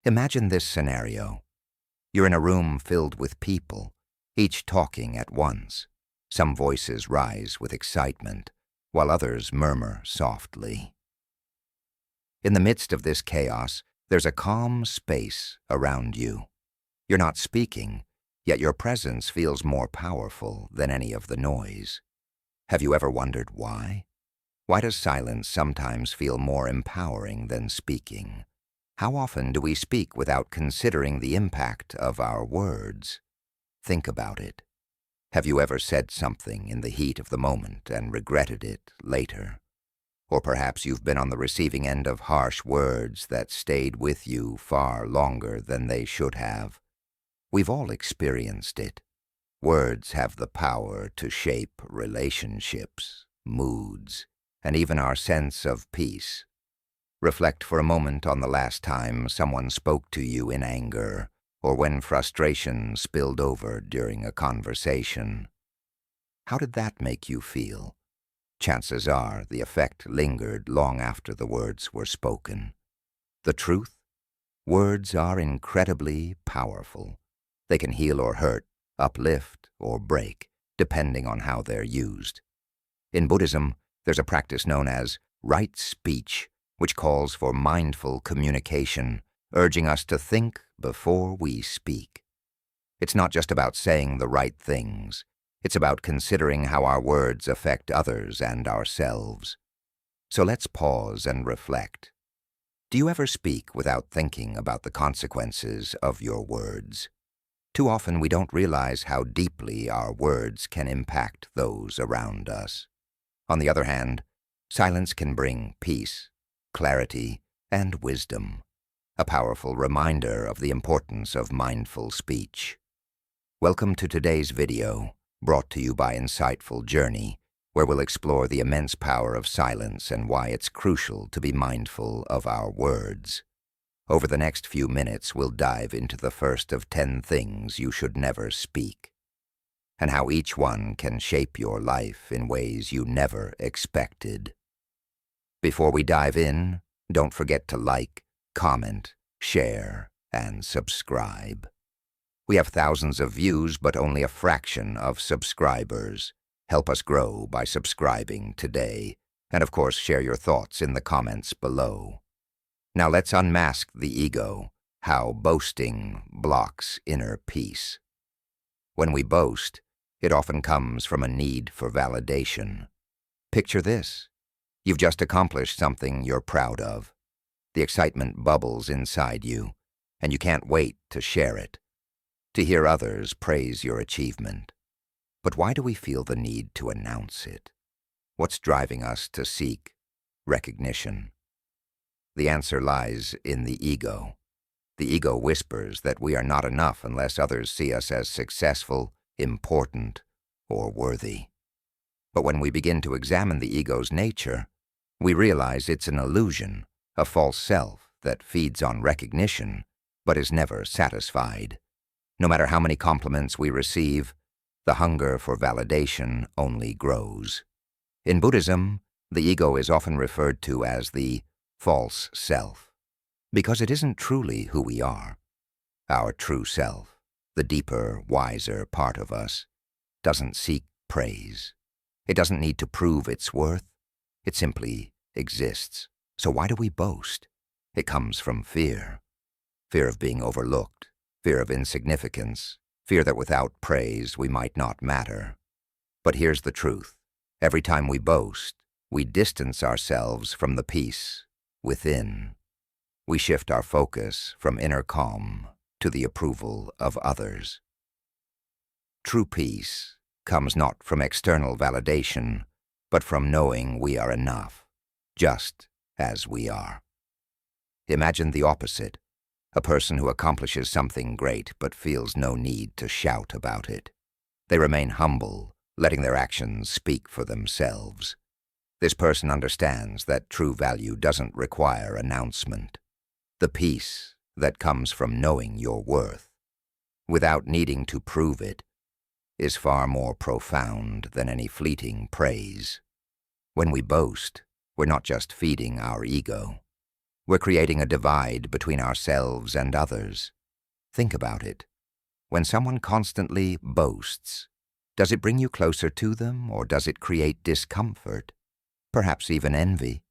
Imagine this scenario. You're in a room filled with people, each talking at once. Some voices rise with excitement, while others murmur softly. In the midst of this chaos, there's a calm space around you. You're not speaking, yet your presence feels more powerful than any of the noise. Have you ever wondered why? Why does silence sometimes feel more empowering than speaking? How often do we speak without considering the impact of our words? Think about it. Have you ever said something in the heat of the moment and regretted it later? Or perhaps you've been on the receiving end of harsh words that stayed with you far longer than they should have. We've all experienced it. Words have the power to shape relationships, moods, and even our sense of peace. Reflect for a moment on the last time someone spoke to you in anger, or when frustration spilled over during a conversation. How did that make you feel? Chances are the effect lingered long after the words were spoken. The truth? Words are incredibly powerful. They can heal or hurt, uplift or break, depending on how they're used. In Buddhism, there's a practice known as right speech, which calls for mindful communication, urging us to think before we speak. It's not just about saying the right things. It's about considering how our words affect others and ourselves. So let's pause and reflect. Do you ever speak without thinking about the consequences of your words? Too often we don't realize how deeply our words can impact those around us. On the other hand, silence can bring peace, clarity, and wisdom, a powerful reminder of the importance of mindful speech. Welcome to today's video, brought to you by Insightful Journey, where we'll explore the immense power of silence and why it's crucial to be mindful of our words. Over the next few minutes, we'll dive into the first of 10 things you should never speak, and how each one can shape your life in ways you never expected. Before we dive in, don't forget to like, comment, share, and subscribe. We have thousands of views, but only a fraction of subscribers. Help us grow by subscribing today, and of course share your thoughts in the comments below. Now let's unmask the ego, how boasting blocks inner peace. When we boast, it often comes from a need for validation. Picture this. You've just accomplished something you're proud of. The excitement bubbles inside you, and you can't wait to share it, to hear others praise your achievement. But why do we feel the need to announce it? What's driving us to seek recognition? The answer lies in the ego. The ego whispers that we are not enough unless others see us as successful, important, or worthy. But when we begin to examine the ego's nature, we realize it's an illusion, a false self that feeds on recognition but is never satisfied. No matter how many compliments we receive, the hunger for validation only grows. In Buddhism, the ego is often referred to as the false self, because it isn't truly who we are. Our true self, the deeper, wiser part of us, doesn't seek praise. It doesn't need to prove its worth. It simply exists. So why do we boast? It comes from fear. Fear of being overlooked, fear of insignificance, fear that without praise we might not matter. But here's the truth. Every time we boast, we distance ourselves from the peace within. We shift our focus from inner calm to the approval of others. True peace comes not from external validation, but from knowing we are enough, just as we are. Imagine the opposite, a person who accomplishes something great but feels no need to shout about it. They remain humble, letting their actions speak for themselves. This person understands that true value doesn't require announcement. The peace that comes from knowing your worth, without needing to prove it, is far more profound than any fleeting praise. When we boast, we're not just feeding our ego. We're creating a divide between ourselves and others. Think about it. When someone constantly boasts, does it bring you closer to them, or does it create discomfort, perhaps even envy?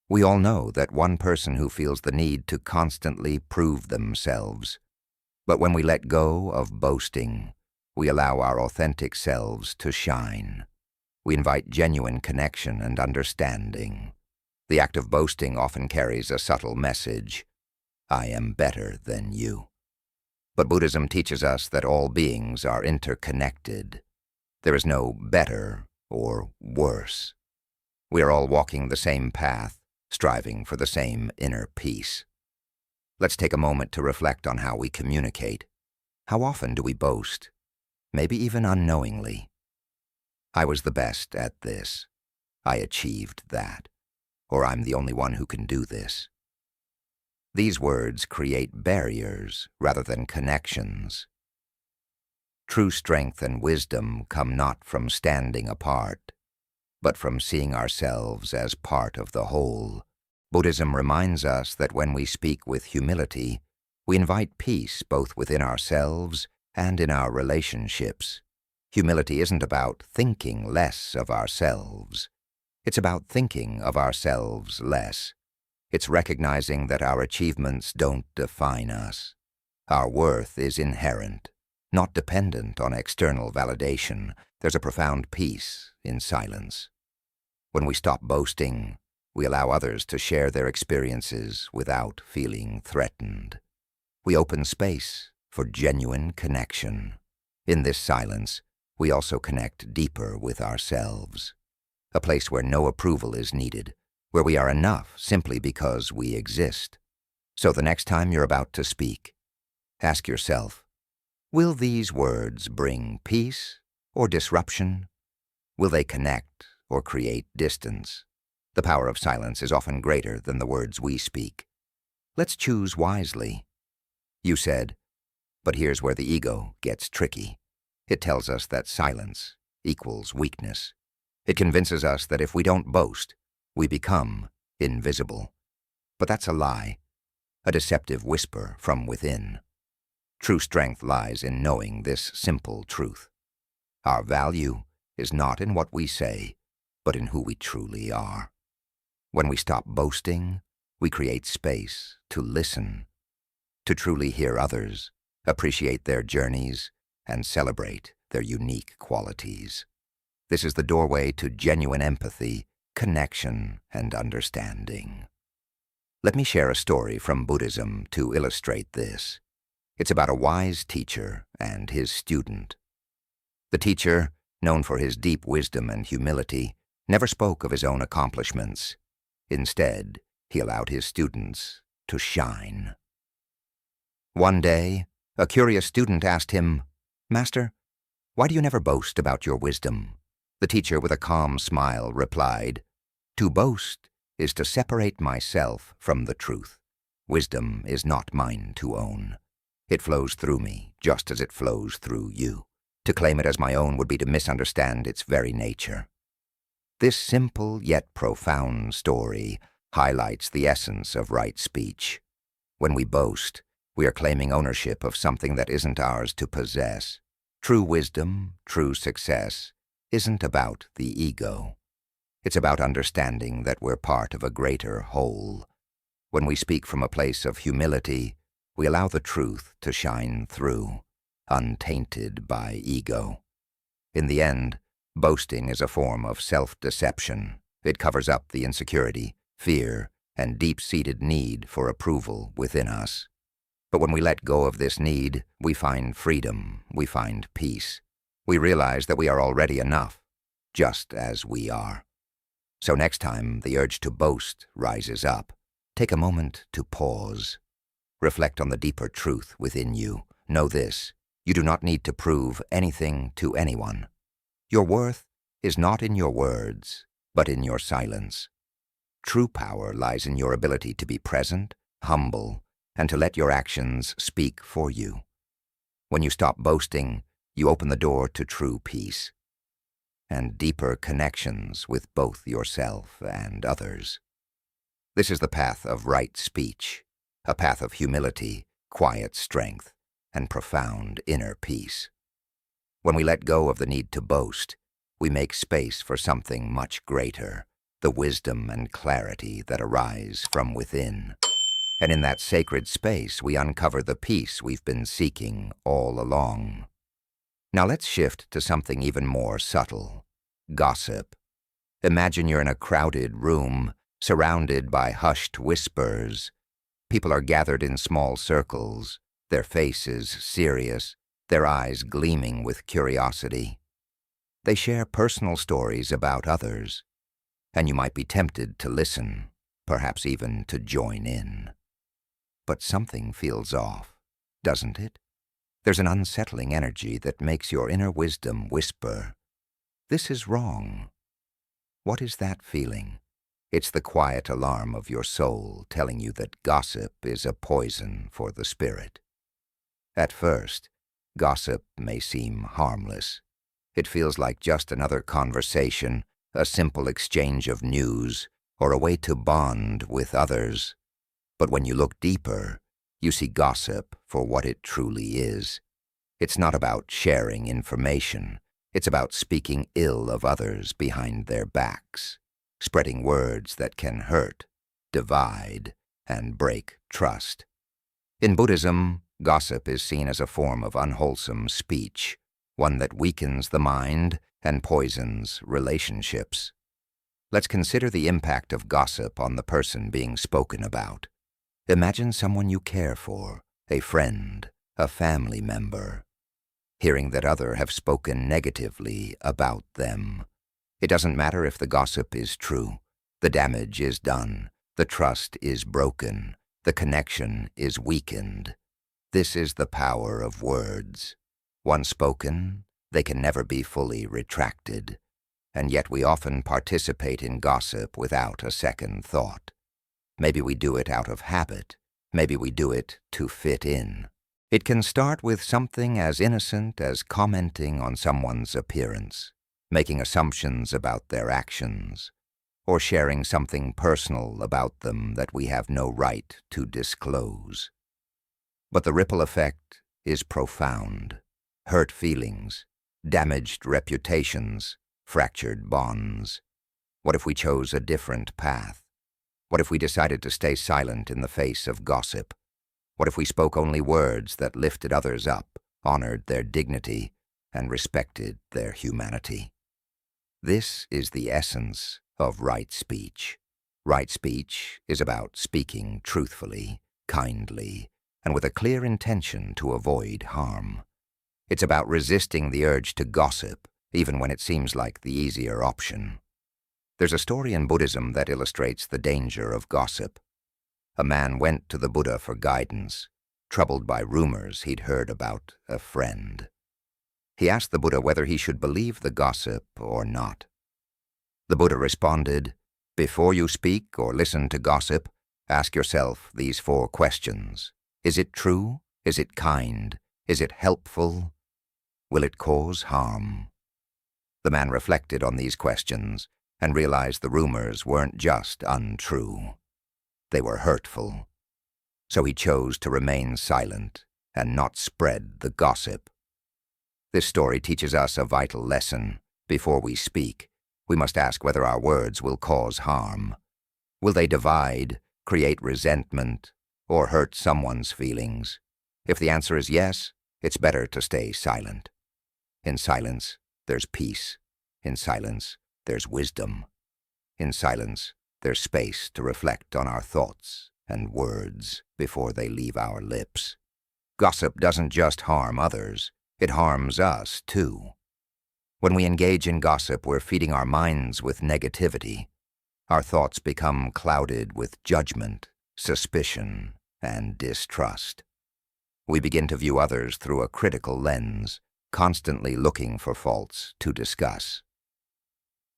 We all know that one person who feels the need to constantly prove themselves. But when we let go of boasting, we allow our authentic selves to shine. We invite genuine connection and understanding. The act of boasting often carries a subtle message: I am better than you. But Buddhism teaches us that all beings are interconnected. There is no better or worse. We are all walking the same path, striving for the same inner peace. Let's take a moment to reflect on how we communicate. How often do we boast? Maybe even unknowingly. I was the best at this. I achieved that. Or I'm the only one who can do this. These words create barriers rather than connections. True strength and wisdom come not from standing apart, but from seeing ourselves as part of the whole. Buddhism reminds us that when we speak with humility, we invite peace both within ourselves and in our relationships. Humility isn't about thinking less of ourselves. It's about thinking of ourselves less. It's recognizing that our achievements don't define us. Our worth is inherent, not dependent on external validation. There's a profound peace in silence. When we stop boasting, we allow others to share their experiences without feeling threatened. We open space for genuine connection. In this silence, we also connect deeper with ourselves. A place where no approval is needed, where we are enough simply because we exist. So the next time you're about to speak, ask yourself, will these words bring peace or disruption? Will they connect or create distance? The power of silence is often greater than the words we speak. Let's choose wisely. You said, but here's where the ego gets tricky. It tells us that silence equals weakness. It convinces us that if we don't boast, we become invisible. But that's a lie, a deceptive whisper from within. True strength lies in knowing this simple truth. Our value is not in what we say, but in who we truly are. When we stop boasting, we create space to listen, to truly hear others, appreciate their journeys, and celebrate their unique qualities. This is the doorway to genuine empathy, connection, and understanding. Let me share a story from Buddhism to illustrate this. It's about a wise teacher and his student. The teacher, known for his deep wisdom and humility, never spoke of his own accomplishments. Instead, he allowed his students to shine. One day, a curious student asked him, "Master, why do you never boast about your wisdom?" The teacher, with a calm smile, replied, "To boast is to separate myself from the truth. Wisdom is not mine to own. It flows through me, just as it flows through you. To claim it as my own would be to misunderstand its very nature." This simple yet profound story highlights the essence of right speech. When we boast, we are claiming ownership of something that isn't ours to possess. True wisdom, true success, isn't about the ego. It's about understanding that we're part of a greater whole. When we speak from a place of humility, we allow the truth to shine through, untainted by ego. In the end, boasting is a form of self-deception. It covers up the insecurity, fear, and deep-seated need for approval within us. But when we let go of this need, we find freedom, we find peace. We realize that we are already enough, just as we are. So next time the urge to boast rises up, take a moment to pause. Reflect on the deeper truth within you. Know this: you do not need to prove anything to anyone. Your worth is not in your words, but in your silence. True power lies in your ability to be present, humble, and to let your actions speak for you. When you stop boasting, you open the door to true peace and deeper connections with both yourself and others. This is the path of right speech, a path of humility, quiet strength, and profound inner peace. When we let go of the need to boast, we make space for something much greater, the wisdom and clarity that arise from within. And in that sacred space, we uncover the peace we've been seeking all along. Now let's shift to something even more subtle: gossip. Imagine you're in a crowded room, surrounded by hushed whispers. People are gathered in small circles, their faces serious, their eyes gleaming with curiosity. They share personal stories about others, and you might be tempted to listen, perhaps even to join in. But something feels off, doesn't it? There's an unsettling energy that makes your inner wisdom whisper, "This is wrong." What is that feeling? It's the quiet alarm of your soul telling you that gossip is a poison for the spirit. At first, gossip may seem harmless. It feels like just another conversation, a simple exchange of news, or a way to bond with others. But when you look deeper, you see gossip for what it truly is. It's not about sharing information. It's about speaking ill of others behind their backs, spreading words that can hurt, divide, and break trust. In Buddhism, gossip is seen as a form of unwholesome speech, one that weakens the mind and poisons relationships. Let's consider the impact of gossip on the person being spoken about. Imagine someone you care for, a friend, a family member. Hearing that others have spoken negatively about them. It doesn't matter if the gossip is true. The damage is done. The trust is broken. The connection is weakened. This is the power of words. Once spoken, they can never be fully retracted. And yet we often participate in gossip without a second thought. Maybe we do it out of habit. Maybe we do it to fit in. It can start with something as innocent as commenting on someone's appearance, making assumptions about their actions, or sharing something personal about them that we have no right to disclose. But the ripple effect is profound. Hurt feelings, damaged reputations, fractured bonds. What if we chose a different path? What if we decided to stay silent in the face of gossip? What if we spoke only words that lifted others up, honored their dignity, and respected their humanity? This is the essence of right speech. Right speech is about speaking truthfully, kindly, and with a clear intention to avoid harm. It's about resisting the urge to gossip, even when it seems like the easier option. There's a story in Buddhism that illustrates the danger of gossip. A man went to the Buddha for guidance, troubled by rumors he'd heard about a friend. He asked the Buddha whether he should believe the gossip or not. The Buddha responded, "Before you speak or listen to gossip, ask yourself these 4 questions. Is it true? Is it kind? Is it helpful? Will it cause harm?" The man reflected on these questions and realized the rumors weren't just untrue. They were hurtful. So he chose to remain silent and not spread the gossip. This story teaches us a vital lesson. Before we speak, we must ask whether our words will cause harm. Will they divide, create resentment, or hurt someone's feelings? If the answer is yes, it's better to stay silent. In silence, there's peace. In silence, there's wisdom. In silence, there's space to reflect on our thoughts and words before they leave our lips. Gossip doesn't just harm others, it harms us too. When we engage in gossip, we're feeding our minds with negativity. Our thoughts become clouded with judgment, suspicion, and distrust. We begin to view others through a critical lens, constantly looking for faults to discuss.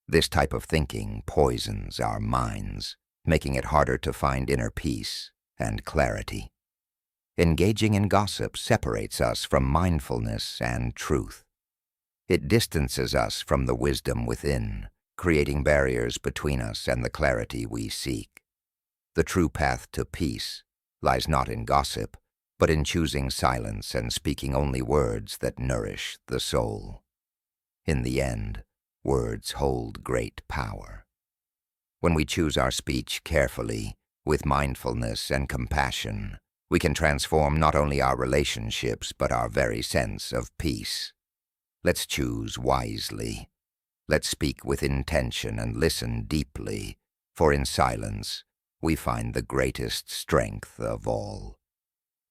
This type of thinking poisons our minds, making it harder to find inner peace and clarity. Engaging in gossip separates us from mindfulness and truth. It distances us from the wisdom within, creating barriers between us and the clarity we seek. The true path to peace lies not in gossip, but in choosing silence and speaking only words that nourish the soul. In the end, words hold great power. When we choose our speech carefully, with mindfulness and compassion, we can transform not only our relationships but our very sense of peace. Let's choose wisely. Let's speak with intention and listen deeply, for in silence we find the greatest strength of all.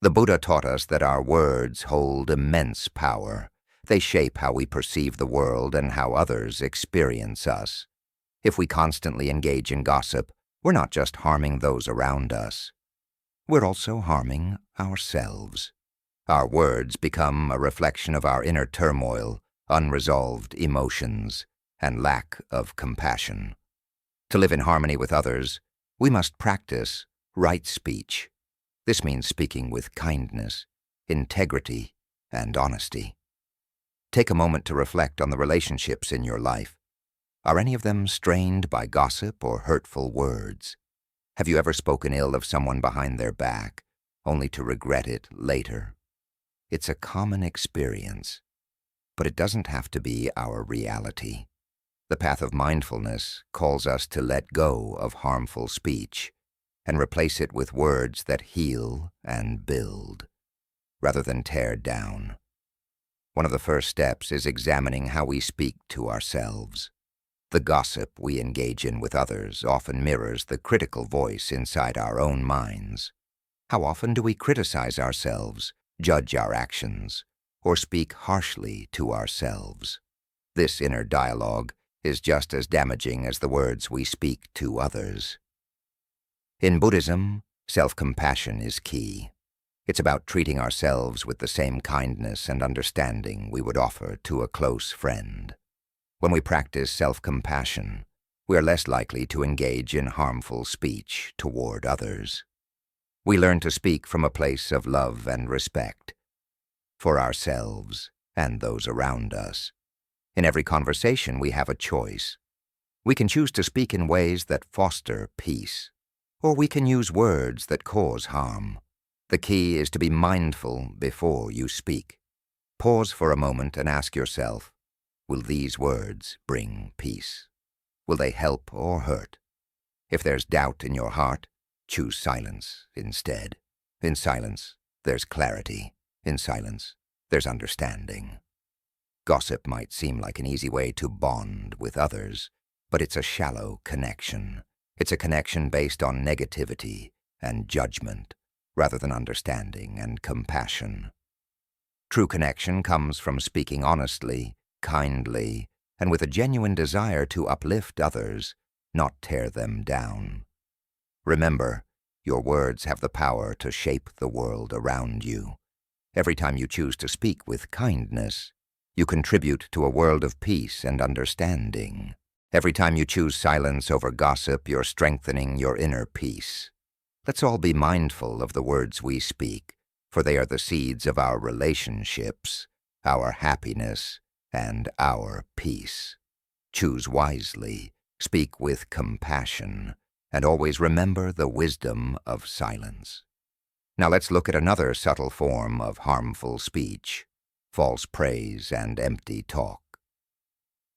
The Buddha taught us that our words hold immense power. They shape how we perceive the world and how others experience us. If we constantly engage in gossip, we're not just harming those around us. We're also harming ourselves. Our words become a reflection of our inner turmoil, unresolved emotions, and lack of compassion. To live in harmony with others, we must practice right speech. This means speaking with kindness, integrity, and honesty. Take a moment to reflect on the relationships in your life. Are any of them strained by gossip or hurtful words? Have you ever spoken ill of someone behind their back, only to regret it later? It's a common experience, but it doesn't have to be our reality. The path of mindfulness calls us to let go of harmful speech and replace it with words that heal and build, rather than tear down. One of the first steps is examining how we speak to ourselves. The gossip we engage in with others often mirrors the critical voice inside our own minds. How often do we criticize ourselves, judge our actions, or speak harshly to ourselves? This inner dialogue is just as damaging as the words we speak to others. In Buddhism, self-compassion is key. It's about treating ourselves with the same kindness and understanding we would offer to a close friend. When we practice self-compassion, we are less likely to engage in harmful speech toward others. We learn to speak from a place of love and respect for ourselves and those around us. In every conversation, we have a choice. We can choose to speak in ways that foster peace, or we can use words that cause harm. The key is to be mindful before you speak. Pause for a moment and ask yourself, will these words bring peace? Will they help or hurt? If there's doubt in your heart, choose silence instead. In silence, there's clarity. In silence, there's understanding. Gossip might seem like an easy way to bond with others, but it's a shallow connection. It's a connection based on negativity and judgment, rather than understanding and compassion. True connection comes from speaking honestly, kindly, and with a genuine desire to uplift others, not tear them down. Remember, your words have the power to shape the world around you. Every time you choose to speak with kindness, you contribute to a world of peace and understanding. Every time you choose silence over gossip, you're strengthening your inner peace. Let's all be mindful of the words we speak, for they are the seeds of our relationships, our happiness, and our peace. Choose wisely, speak with compassion, and always remember the wisdom of silence. Now let's look at another subtle form of harmful speech: false praise and empty talk.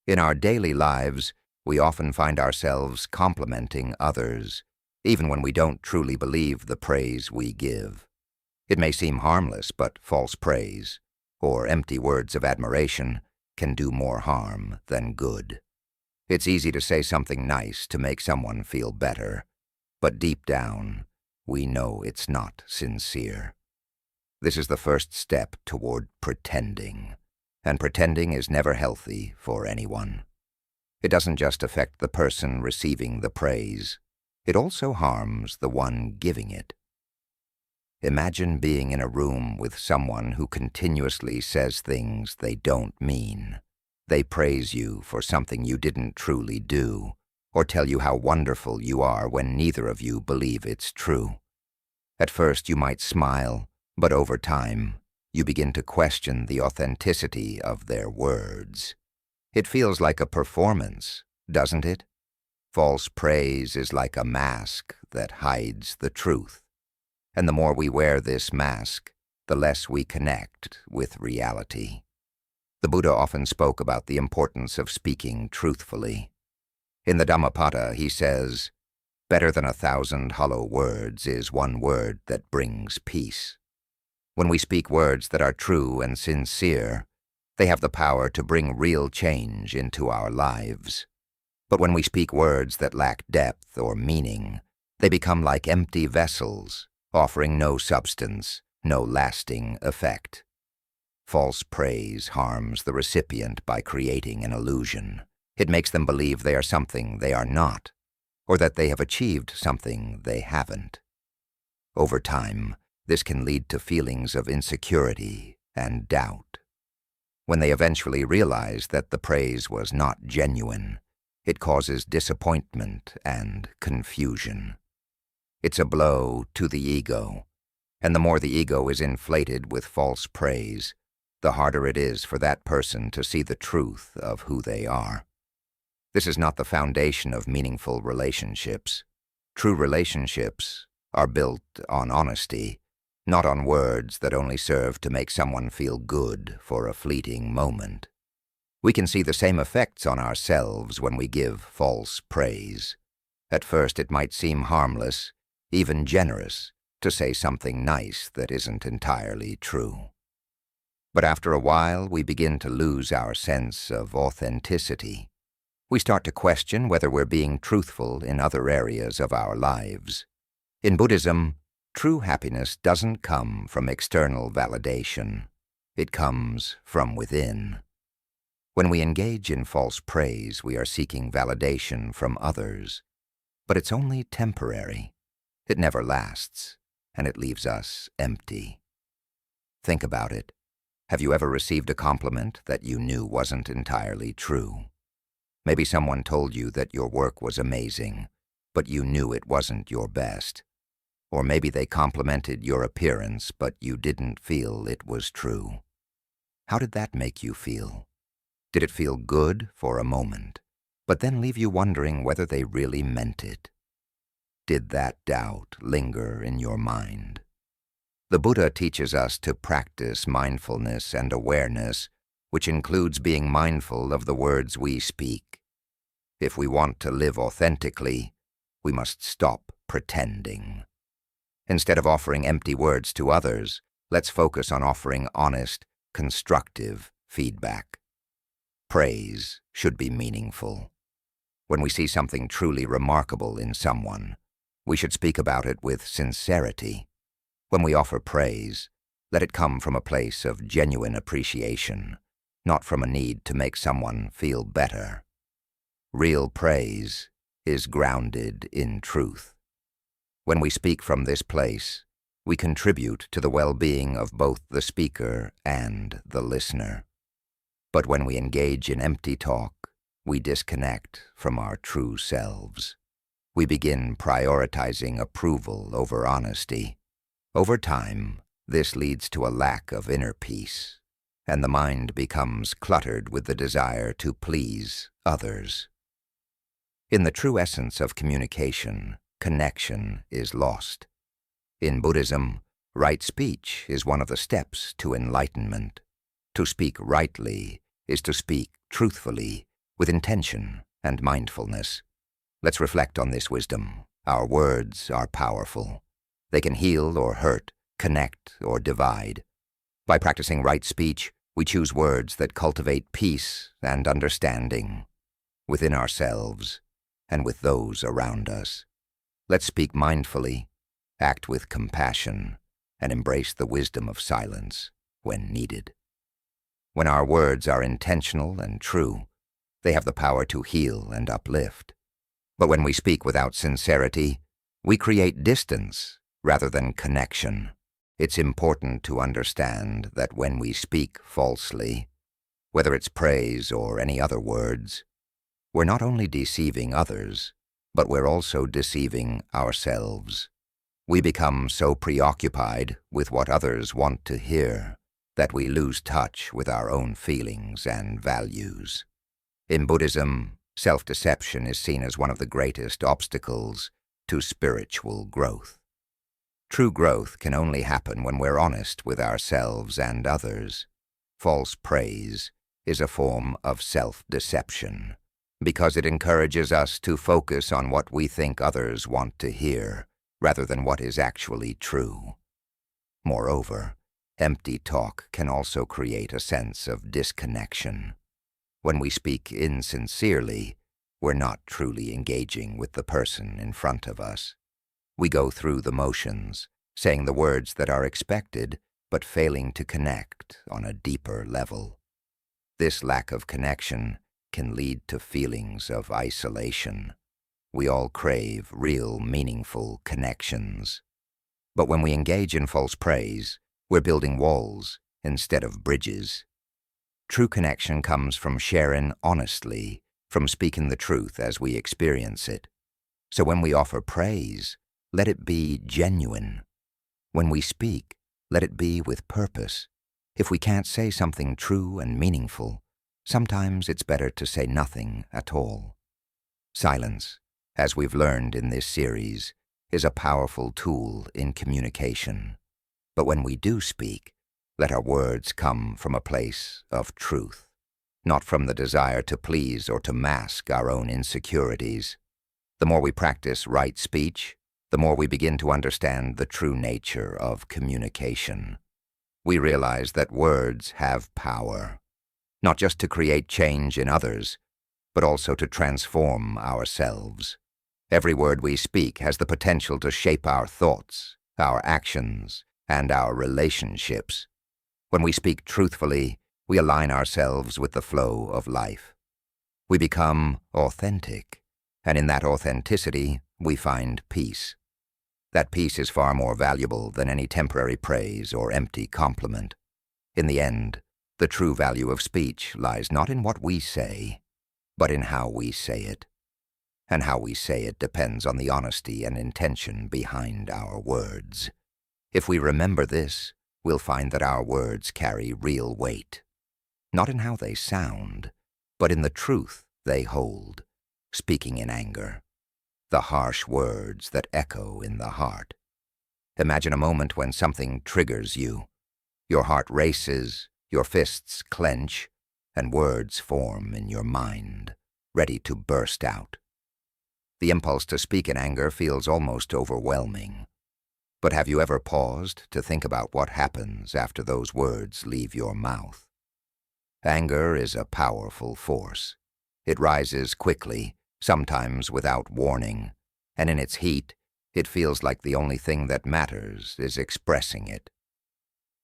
In our daily lives, we often find ourselves complimenting others, even when we don't truly believe the praise we give. It may seem harmless, but false praise, or empty words of admiration, can do more harm than good. It's easy to say something nice to make someone feel better, but deep down, we know it's not sincere. This is the first step toward pretending, and pretending is never healthy for anyone. It doesn't just affect the person receiving the praise, it also harms the one giving it. Imagine being in a room with someone who continuously says things they don't mean. They praise you for something you didn't truly do, or tell you how wonderful you are when neither of you believe it's true. At first you might smile, but over time, you begin to question the authenticity of their words. It feels like a performance, doesn't it? False praise is like a mask that hides the truth, and the more we wear this mask, the less we connect with reality. The Buddha often spoke about the importance of speaking truthfully. In the Dhammapada, he says, "Better than 1,000 hollow words is one word that brings peace." When we speak words that are true and sincere, they have the power to bring real change into our lives. But when we speak words that lack depth or meaning, they become like empty vessels, offering no substance, no lasting effect. False praise harms the recipient by creating an illusion. It makes them believe they are something they are not, or that they have achieved something they haven't. Over time, this can lead to feelings of insecurity and doubt. When they eventually realize that the praise was not genuine, it causes disappointment and confusion. It's a blow to the ego, and the more the ego is inflated with false praise, the harder it is for that person to see the truth of who they are. This is not the foundation of meaningful relationships. True relationships are built on honesty, not on words that only serve to make someone feel good for a fleeting moment. We can see the same effects on ourselves when we give false praise. At first it might seem harmless, even generous, to say something nice that isn't entirely true. But after a while, we begin to lose our sense of authenticity. We start to question whether we're being truthful in other areas of our lives. In Buddhism, true happiness doesn't come from external validation. It comes from within. When we engage in false praise, we are seeking validation from others. But it's only temporary. It never lasts, and it leaves us empty. Think about it. Have you ever received a compliment that you knew wasn't entirely true? Maybe someone told you that your work was amazing, but you knew it wasn't your best. Or maybe they complimented your appearance, but you didn't feel it was true. How did that make you feel? Did it feel good for a moment, but then leave you wondering whether they really meant it? Did that doubt linger in your mind? The Buddha teaches us to practice mindfulness and awareness, which includes being mindful of the words we speak. If we want to live authentically, we must stop pretending. Instead of offering empty words to others, let's focus on offering honest, constructive feedback. Praise should be meaningful. When we see something truly remarkable in someone, we should speak about it with sincerity. When we offer praise, let it come from a place of genuine appreciation, not from a need to make someone feel better. Real praise is grounded in truth. When we speak from this place, we contribute to the well-being of both the speaker and the listener. But when we engage in empty talk, we disconnect from our true selves. We begin prioritizing approval over honesty. Over time, this leads to a lack of inner peace, and the mind becomes cluttered with the desire to please others. In the true essence of communication, connection is lost. In Buddhism, right speech is one of the steps to enlightenment. To speak rightly is to speak truthfully, with intention and mindfulness. Let's reflect on this wisdom. Our words are powerful. They can heal or hurt, connect or divide. By practicing right speech, we choose words that cultivate peace and understanding within ourselves and with those around us. Let's speak mindfully, act with compassion, and embrace the wisdom of silence when needed. When our words are intentional and true, they have the power to heal and uplift. But when we speak without sincerity, we create distance rather than connection. It's important to understand that when we speak falsely, whether it's praise or any other words, we're not only deceiving others, but we're also deceiving ourselves. We become so preoccupied with what others want to hear that we lose touch with our own feelings and values. In Buddhism, Self-deception is seen as one of the greatest obstacles to spiritual growth. True growth can only happen when we're honest with ourselves and others. False praise is a form of self-deception because it encourages us to focus on what we think others want to hear rather than what is actually true. Moreover, empty talk can also create a sense of disconnection. When we speak insincerely, we're not truly engaging with the person in front of us. We go through the motions, saying the words that are expected, but failing to connect on a deeper level. This lack of connection can lead to feelings of isolation. We all crave real, meaningful connections. But when we engage in false praise, we're building walls instead of bridges. True connection comes from sharing honestly, from speaking the truth as we experience it. So when we offer praise, let it be genuine. When we speak, let it be with purpose. If we can't say something true and meaningful, sometimes it's better to say nothing at all. Silence, as we've learned in this series, is a powerful tool in communication. But when we do speak, let our words come from a place of truth, not from the desire to please or to mask our own insecurities. The more we practice right speech, the more we begin to understand the true nature of communication. We realize that words have power, not just to create change in others, but also to transform ourselves. Every word we speak has the potential to shape our thoughts, our actions, and our relationships. When we speak truthfully, we align ourselves with the flow of life. We become authentic, and in that authenticity, we find peace. That peace is far more valuable than any temporary praise or empty compliment. In the end, the true value of speech lies not in what we say, but in how we say it. And how we say it depends on the honesty and intention behind our words. If we remember this, we'll find that our words carry real weight, not in how they sound, but in the truth they hold. Speaking in anger, the harsh words that echo in the heart. Imagine a moment when something triggers you. Your heart races, your fists clench, and words form in your mind, ready to burst out. The impulse to speak in anger feels almost overwhelming. But have you ever paused to think about what happens after those words leave your mouth? Anger is a powerful force. It rises quickly, sometimes without warning, and in its heat, it feels like the only thing that matters is expressing it.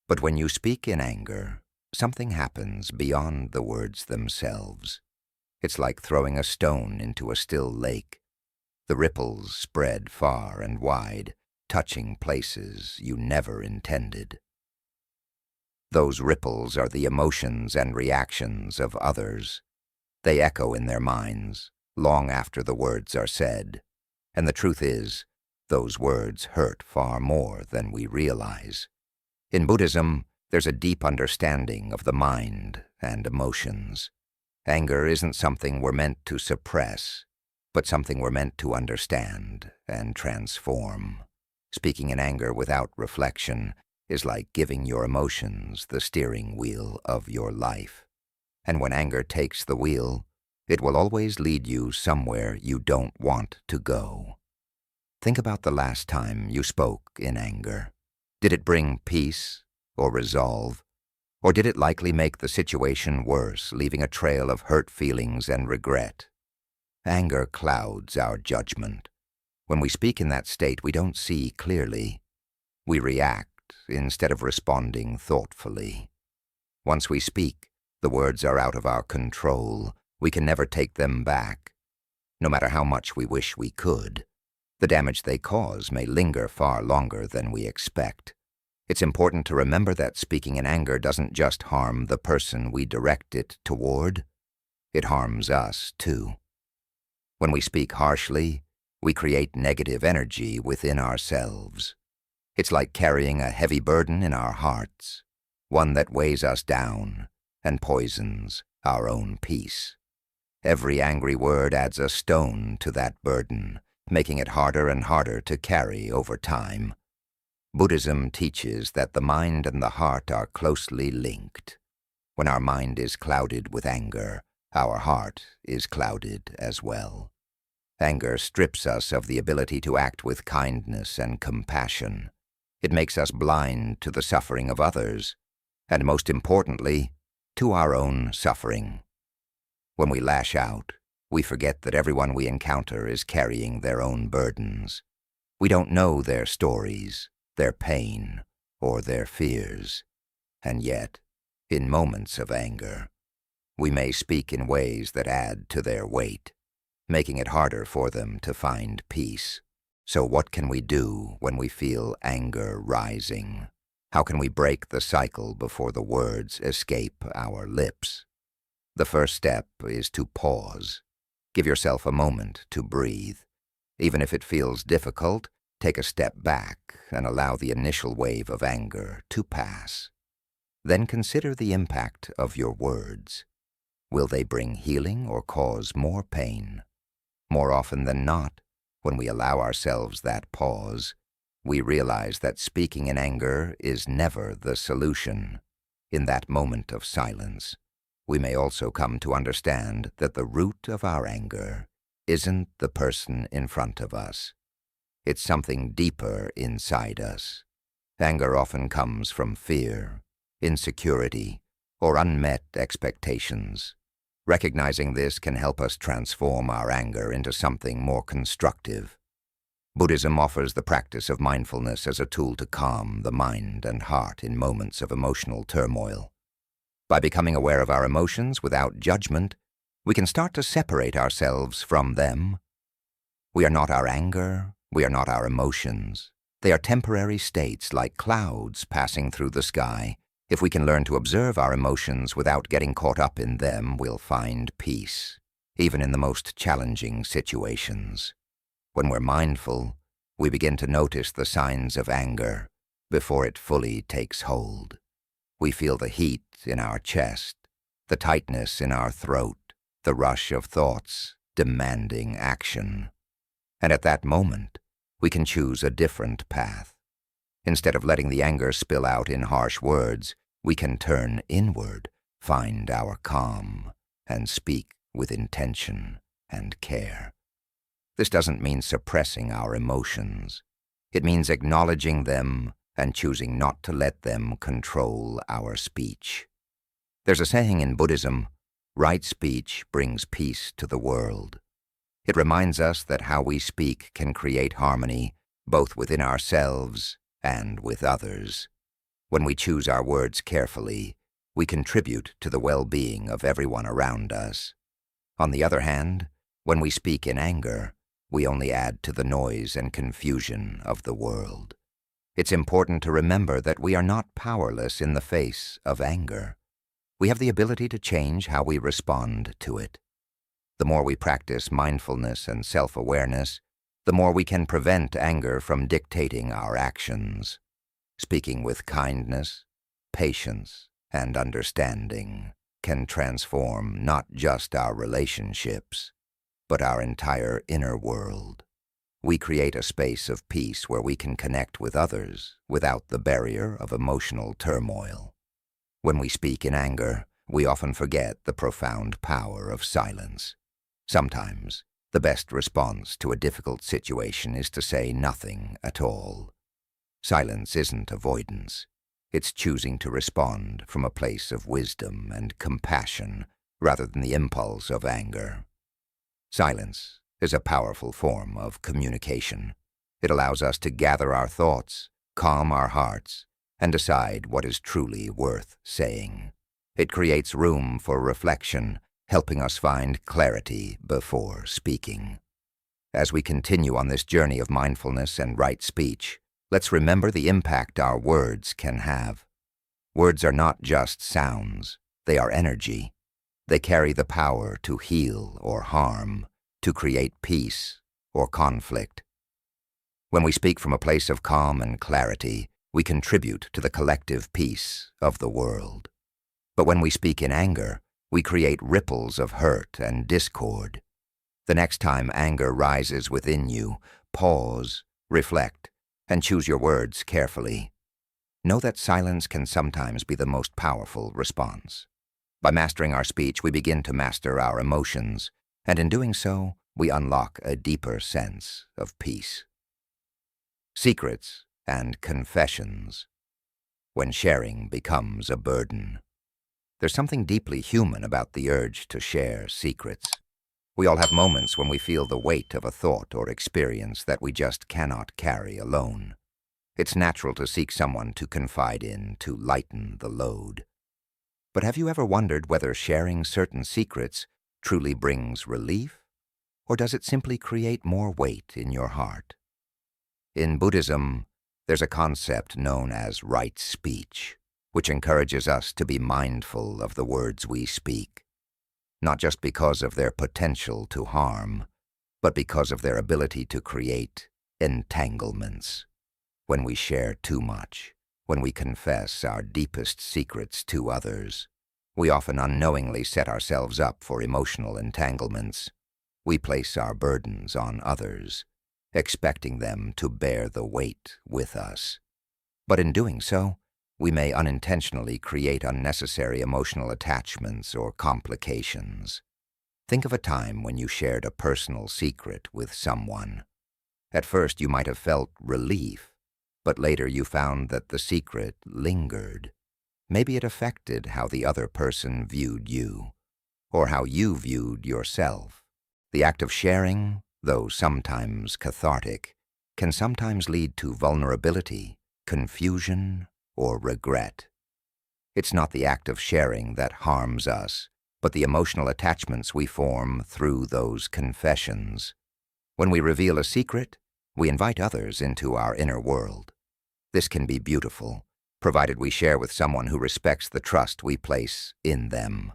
But when you speak in anger, something happens beyond the words themselves. It's like throwing a stone into a still lake. The ripples spread far and wide, touching places you never intended. Those ripples are the emotions and reactions of others. They echo in their minds, long after the words are said. And the truth is, those words hurt far more than we realize. In Buddhism, there's a deep understanding of the mind and emotions. Anger isn't something we're meant to suppress, but something we're meant to understand and transform. Speaking in anger without reflection is like giving your emotions the steering wheel of your life. And when anger takes the wheel, it will always lead you somewhere you don't want to go. Think about the last time you spoke in anger. Did it bring peace or resolve? Or did it likely make the situation worse, leaving a trail of hurt feelings and regret? Anger clouds our judgment. When we speak in that state, we don't see clearly. We react instead of responding thoughtfully. Once we speak, the words are out of our control. We can never take them back, no matter how much we wish we could. The damage they cause may linger far longer than we expect. It's important to remember that speaking in anger doesn't just harm the person we direct it toward. It harms us, too. When we speak harshly, we create negative energy within ourselves. It's like carrying a heavy burden in our hearts, one that weighs us down and poisons our own peace. Every angry word adds a stone to that burden, making it harder and harder to carry over time. Buddhism teaches that the mind and the heart are closely linked. When our mind is clouded with anger, our heart is clouded as well. Anger strips us of the ability to act with kindness and compassion. It makes us blind to the suffering of others, and most importantly, to our own suffering. When we lash out, we forget that everyone we encounter is carrying their own burdens. We don't know their stories, their pain, or their fears. And yet, in moments of anger, we may speak in ways that add to their weight, making it harder for them to find peace. So what can we do when we feel anger rising? How can we break the cycle before the words escape our lips? The first step is to pause. Give yourself a moment to breathe. Even if it feels difficult, take a step back and allow the initial wave of anger to pass. Then consider the impact of your words. Will they bring healing or cause more pain? More often than not, when we allow ourselves that pause, we realize that speaking in anger is never the solution. In that moment of silence, we may also come to understand that the root of our anger isn't the person in front of us. It's something deeper inside us. Anger often comes from fear, insecurity, or unmet expectations. Recognizing this can help us transform our anger into something more constructive. Buddhism offers the practice of mindfulness as a tool to calm the mind and heart in moments of emotional turmoil. By becoming aware of our emotions without judgment, we can start to separate ourselves from them. We are not our anger, we are not our emotions. They are temporary states like clouds passing through the sky. If we can learn to observe our emotions without getting caught up in them, we'll find peace, even in the most challenging situations. When we're mindful, we begin to notice the signs of anger before it fully takes hold. We feel the heat in our chest, the tightness in our throat, the rush of thoughts demanding action. And at that moment, we can choose a different path. Instead of letting the anger spill out in harsh words, we can turn inward, find our calm, and speak with intention and care. This doesn't mean suppressing our emotions. It means acknowledging them and choosing not to let them control our speech. There's a saying in Buddhism, right speech brings peace to the world. It reminds us that how we speak can create harmony both within ourselves and with others. When we choose our words carefully, we contribute to the well-being of everyone around us. On the other hand, when we speak in anger, we only add to the noise and confusion of the world. It's important to remember that we are not powerless in the face of anger. We have the ability to change how we respond to it. The more we practice mindfulness and self-awareness, the more we can prevent anger from dictating our actions. Speaking with kindness, patience, and understanding can transform not just our relationships, but our entire inner world. We create a space of peace where we can connect with others without the barrier of emotional turmoil. When we speak in anger, we often forget the profound power of silence. Sometimes, the best response to a difficult situation is to say nothing at all. Silence isn't avoidance. It's choosing to respond from a place of wisdom and compassion rather than the impulse of anger. Silence is a powerful form of communication. It allows us to gather our thoughts, calm our hearts, and decide what is truly worth saying. It creates room for reflection, helping us find clarity before speaking. As we continue on this journey of mindfulness and right speech, let's remember the impact our words can have. Words are not just sounds, they are energy. They carry the power to heal or harm, to create peace or conflict. When we speak from a place of calm and clarity, we contribute to the collective peace of the world. But when we speak in anger, we create ripples of hurt and discord. The next time anger rises within you, pause, reflect, and choose your words carefully. Know that silence can sometimes be the most powerful response. By mastering our speech, we begin to master our emotions, and in doing so, we unlock a deeper sense of peace. Secrets and confessions. When sharing becomes a burden. There's something deeply human about the urge to share secrets. We all have moments when we feel the weight of a thought or experience that we just cannot carry alone. It's natural to seek someone to confide in, to lighten the load. But have you ever wondered whether sharing certain secrets truly brings relief, or does it simply create more weight in your heart? In Buddhism, there's a concept known as right speech, which encourages us to be mindful of the words we speak, not just because of their potential to harm, but because of their ability to create entanglements. When we share too much, when we confess our deepest secrets to others, we often unknowingly set ourselves up for emotional entanglements. We place our burdens on others, expecting them to bear the weight with us. But in doing so, we may unintentionally create unnecessary emotional attachments or complications. Think of a time when you shared a personal secret with someone. At first, you might have felt relief, but later you found that the secret lingered. Maybe it affected how the other person viewed you, or how you viewed yourself. The act of sharing, though sometimes cathartic, can sometimes lead to vulnerability, confusion, or regret. It's not the act of sharing that harms us, but the emotional attachments we form through those confessions. When we reveal a secret, we invite others into our inner world. This can be beautiful, provided we share with someone who respects the trust we place in them.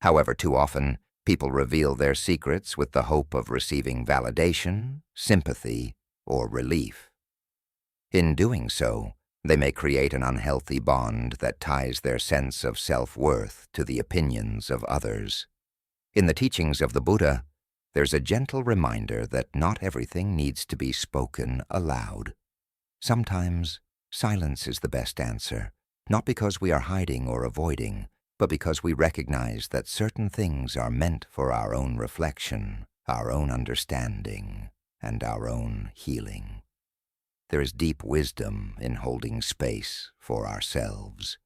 However, too often, people reveal their secrets with the hope of receiving validation, sympathy, or relief. In doing so, they may create an unhealthy bond that ties their sense of self-worth to the opinions of others. In the teachings of the Buddha, there's a gentle reminder that not everything needs to be spoken aloud. Sometimes, silence is the best answer, not because we are hiding or avoiding, but because we recognize that certain things are meant for our own reflection, our own understanding, and our own healing. There is deep wisdom in holding space for ourselves,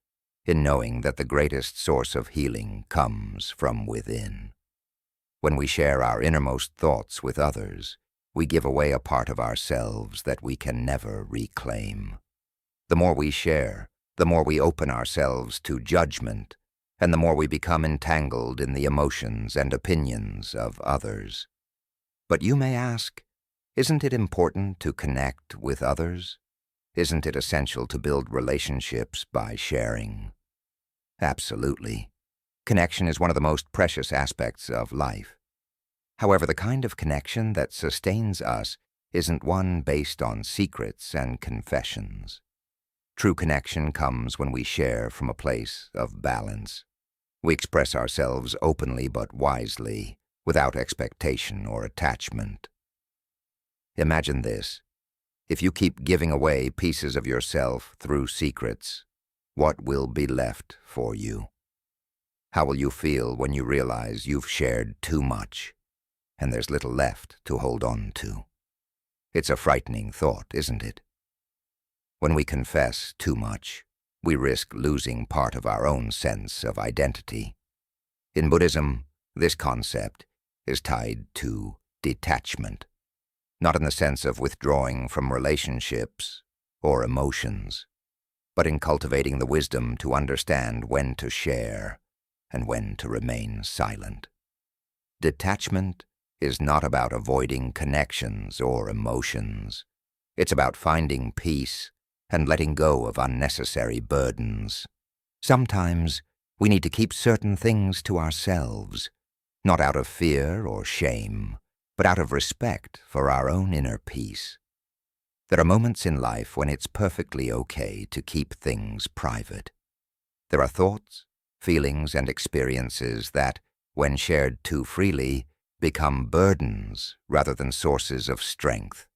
in knowing that the greatest source of healing comes from within. When we share our innermost thoughts with others, we give away a part of ourselves that we can never reclaim. The more we share, the more we open ourselves to judgment, and the more we become entangled in the emotions and opinions of others. But you may ask, isn't it important to connect with others? Isn't it essential to build relationships by sharing? Absolutely. Connection is one of the most precious aspects of life. However, the kind of connection that sustains us isn't one based on secrets and confessions. True connection comes when we share from a place of balance. We express ourselves openly but wisely, without expectation or attachment. Imagine this. If you keep giving away pieces of yourself through secrets, what will be left for you? How will you feel when you realize you've shared too much, and there's little left to hold on to? It's a frightening thought, isn't it? When we confess too much, we risk losing part of our own sense of identity. In Buddhism, this concept is tied to detachment, not in the sense of withdrawing from relationships or emotions, but in cultivating the wisdom to understand when to share and when to remain silent. Detachment is not about avoiding connections or emotions. It's about finding peace and letting go of unnecessary burdens. Sometimes we need to keep certain things to ourselves, not out of fear or shame, but out of respect for our own inner peace. There are moments in life when it's perfectly okay to keep things private. There are thoughts, feelings and experiences that, when shared too freely, become burdens rather than sources of strength.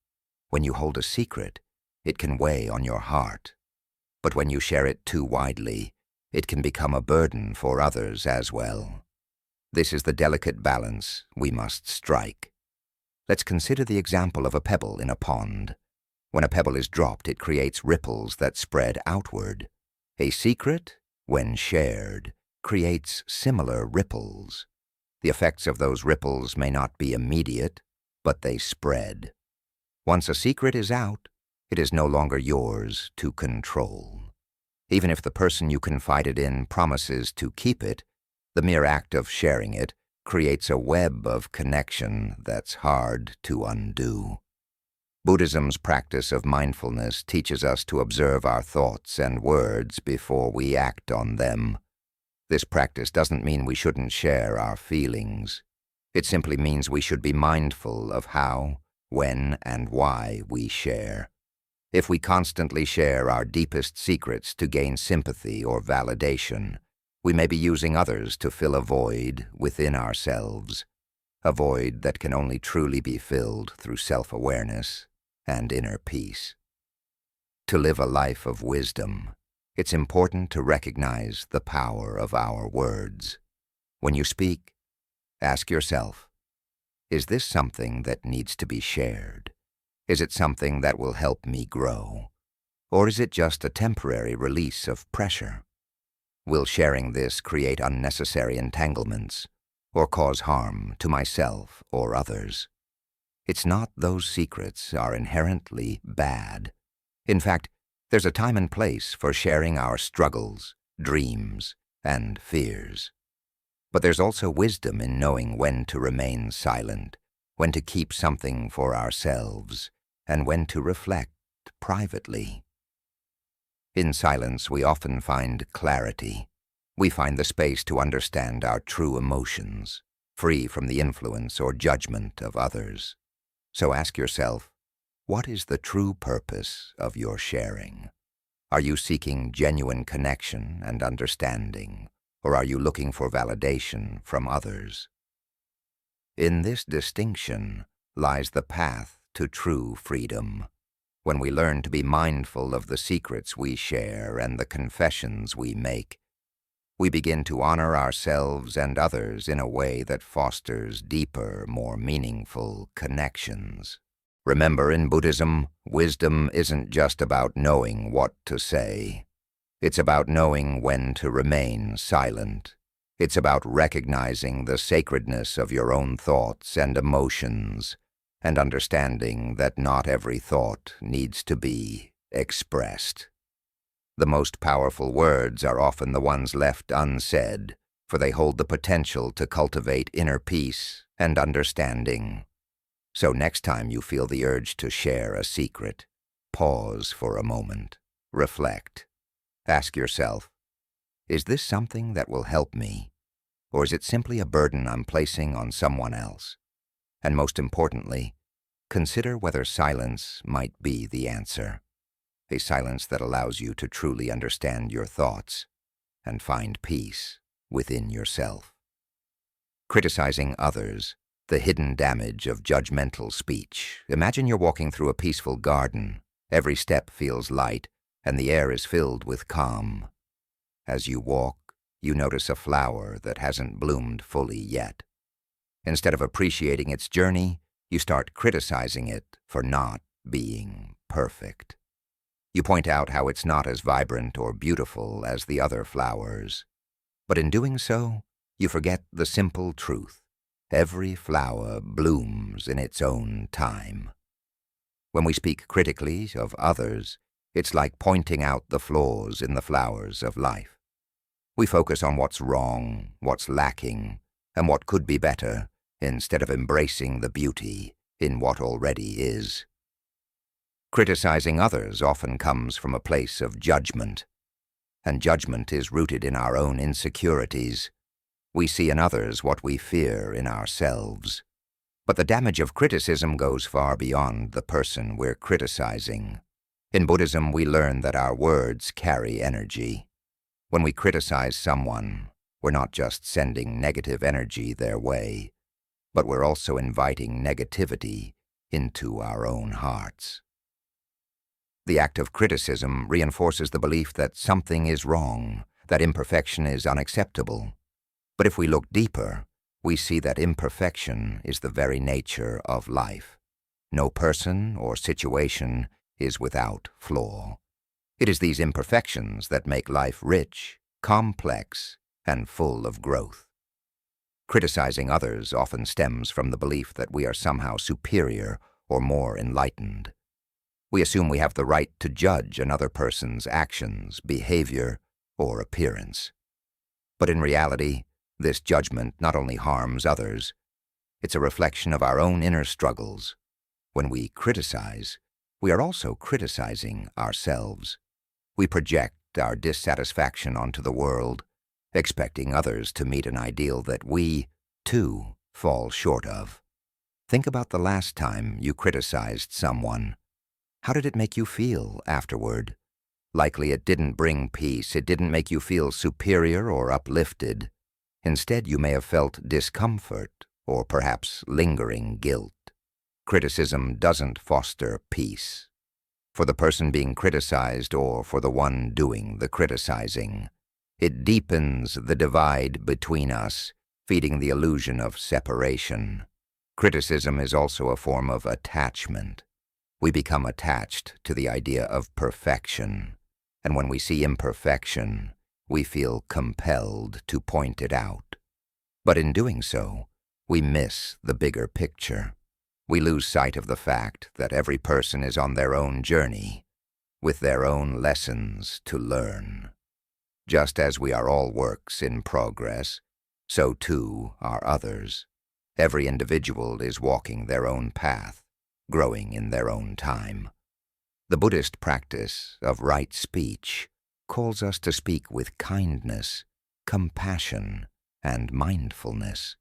When you hold a secret, it can weigh on your heart. But when you share it too widely, it can become a burden for others as well. This is the delicate balance we must strike. Let's consider the example of a pebble in a pond. When a pebble is dropped, it creates ripples that spread outward. A secret, when shared, creates similar ripples. The effects of those ripples may not be immediate, but they spread. Once a secret is out, it is no longer yours to control. Even if the person you confided in promises to keep it, the mere act of sharing it creates a web of connection that's hard to undo. Buddhism's practice of mindfulness teaches us to observe our thoughts and words before we act on them. This practice doesn't mean we shouldn't share our feelings. It simply means we should be mindful of how, when, and why we share. If we constantly share our deepest secrets to gain sympathy or validation, we may be using others to fill a void within ourselves, a void that can only truly be filled through self-awareness and inner peace. To live a life of wisdom, it's important to recognize the power of our words. When you speak, ask yourself, is this something that needs to be shared? Is it something that will help me grow? Or is it just a temporary release of pressure? Will sharing this create unnecessary entanglements or cause harm to myself or others? It's not those secrets are inherently bad. In fact, there's a time and place for sharing our struggles, dreams, and fears. But there's also wisdom in knowing when to remain silent, when to keep something for ourselves, and when to reflect privately. In silence, we often find clarity. We find the space to understand our true emotions, free from the influence or judgment of others. So ask yourself, what is the true purpose of your sharing? Are you seeking genuine connection and understanding, or are you looking for validation from others? In this distinction lies the path to true freedom. When we learn to be mindful of the secrets we share and the confessions we make, we begin to honor ourselves and others in a way that fosters deeper, more meaningful connections. Remember, in Buddhism, wisdom isn't just about knowing what to say. It's about knowing when to remain silent. It's about recognizing the sacredness of your own thoughts and emotions, and understanding that not every thought needs to be expressed. The most powerful words are often the ones left unsaid, for they hold the potential to cultivate inner peace and understanding. So next time you feel the urge to share a secret, pause for a moment, reflect. Ask yourself, is this something that will help me, or is it simply a burden I'm placing on someone else? And most importantly, consider whether silence might be the answer. A silence that allows you to truly understand your thoughts and find peace within yourself. Criticizing others, the hidden damage of judgmental speech. Imagine you're walking through a peaceful garden. Every step feels light, and the air is filled with calm. As you walk, you notice a flower that hasn't bloomed fully yet. Instead of appreciating its journey, you start criticizing it for not being perfect. You point out how it's not as vibrant or beautiful as the other flowers. But in doing so, you forget the simple truth. Every flower blooms in its own time. When we speak critically of others, it's like pointing out the flaws in the flowers of life. We focus on what's wrong, what's lacking, and what could be better, instead of embracing the beauty in what already is. Criticizing others often comes from a place of judgment, and judgment is rooted in our own insecurities. We see in others what we fear in ourselves. But the damage of criticism goes far beyond the person we're criticizing. In Buddhism, we learn that our words carry energy. When we criticize someone, we're not just sending negative energy their way, but we're also inviting negativity into our own hearts. The act of criticism reinforces the belief that something is wrong, that imperfection is unacceptable. But if we look deeper, we see that imperfection is the very nature of life. No person or situation is without flaw. It is these imperfections that make life rich, complex, and full of growth. Criticizing others often stems from the belief that we are somehow superior or more enlightened. We assume we have the right to judge another person's actions, behavior, or appearance. But in reality, this judgment not only harms others, it's a reflection of our own inner struggles. When we criticize, we are also criticizing ourselves. We project our dissatisfaction onto the world, expecting others to meet an ideal that we, too, fall short of. Think about the last time you criticized someone. How did it make you feel afterward? Likely it didn't bring peace, it didn't make you feel superior or uplifted. Instead, you may have felt discomfort or perhaps lingering guilt. Criticism doesn't foster peace. For the person being criticized or for the one doing the criticizing, it deepens the divide between us, feeding the illusion of separation. Criticism is also a form of attachment. We become attached to the idea of perfection, and when we see imperfection, we feel compelled to point it out. But in doing so, we miss the bigger picture. We lose sight of the fact that every person is on their own journey, with their own lessons to learn. Just as we are all works in progress, so too are others. Every individual is walking their own path, growing in their own time. The Buddhist practice of right speech calls us to speak with kindness, compassion, and mindfulness.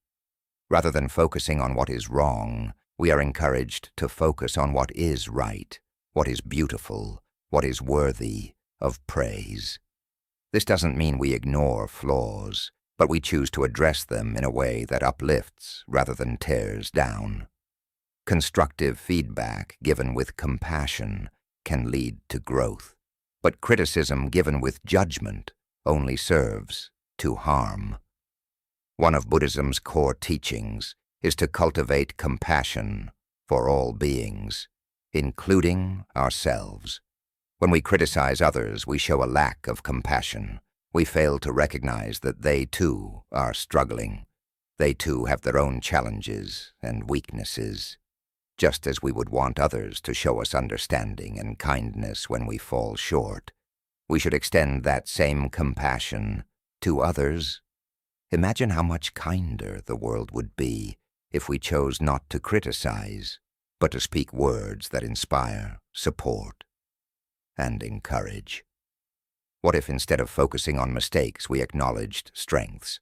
Rather than focusing on what is wrong, we are encouraged to focus on what is right, what is beautiful, what is worthy of praise. This doesn't mean we ignore flaws, but we choose to address them in a way that uplifts rather than tears down. Constructive feedback given with compassion can lead to growth, but criticism given with judgment only serves to harm. One of Buddhism's core teachings is to cultivate compassion for all beings, including ourselves. When we criticize others, we show a lack of compassion. We fail to recognize that they too are struggling. They too have their own challenges and weaknesses. Just as we would want others to show us understanding and kindness when we fall short, we should extend that same compassion to others. Imagine how much kinder the world would be if we chose not to criticize, but to speak words that inspire, support, and encourage. What if instead of focusing on mistakes, we acknowledged strengths?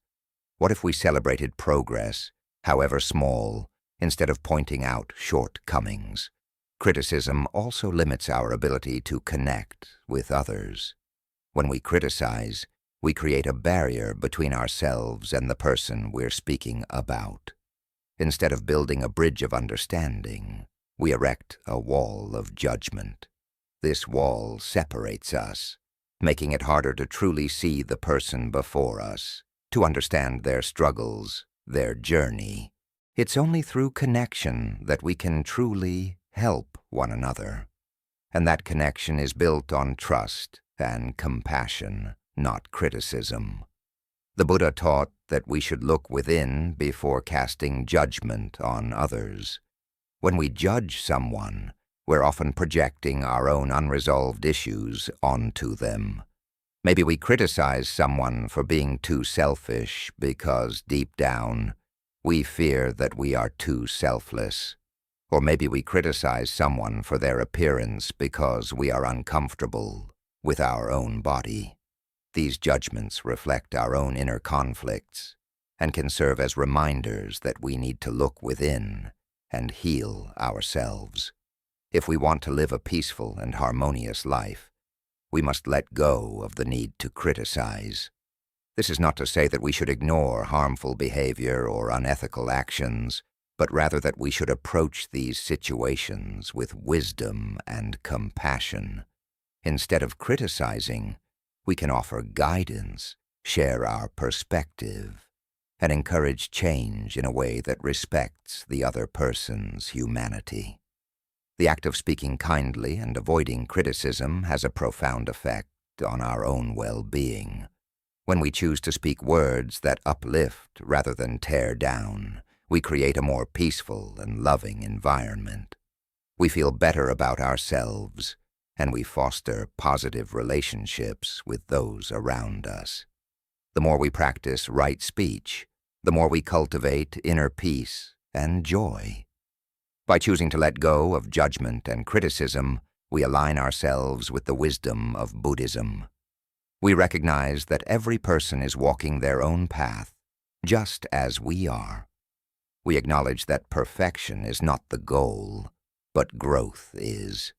What if we celebrated progress, however small, instead of pointing out shortcomings? Criticism also limits our ability to connect with others. When we criticize, we create a barrier between ourselves and the person we're speaking about. Instead of building a bridge of understanding, we erect a wall of judgment. This wall separates us, making it harder to truly see the person before us, to understand their struggles, their journey. It's only through connection that we can truly help one another. And that connection is built on trust and compassion, not criticism. The Buddha taught that we should look within before casting judgment on others. When we judge someone, we're often projecting our own unresolved issues onto them. Maybe we criticize someone for being too selfish because deep down, we fear that we are too selfless. Or maybe we criticize someone for their appearance because we are uncomfortable with our own body. These judgments reflect our own inner conflicts and can serve as reminders that we need to look within and heal ourselves. If we want to live a peaceful and harmonious life, we must let go of the need to criticize. This is not to say that we should ignore harmful behavior or unethical actions, but rather that we should approach these situations with wisdom and compassion. Instead of criticizing, we can offer guidance, share our perspective, and encourage change in a way that respects the other person's humanity. The act of speaking kindly and avoiding criticism has a profound effect on our own well-being. When we choose to speak words that uplift rather than tear down, we create a more peaceful and loving environment. We feel better about ourselves, and we foster positive relationships with those around us. The more we practice right speech, the more we cultivate inner peace and joy. By choosing to let go of judgment and criticism, we align ourselves with the wisdom of Buddhism. We recognize that every person is walking their own path, just as we are. We acknowledge that perfection is not the goal, but growth is.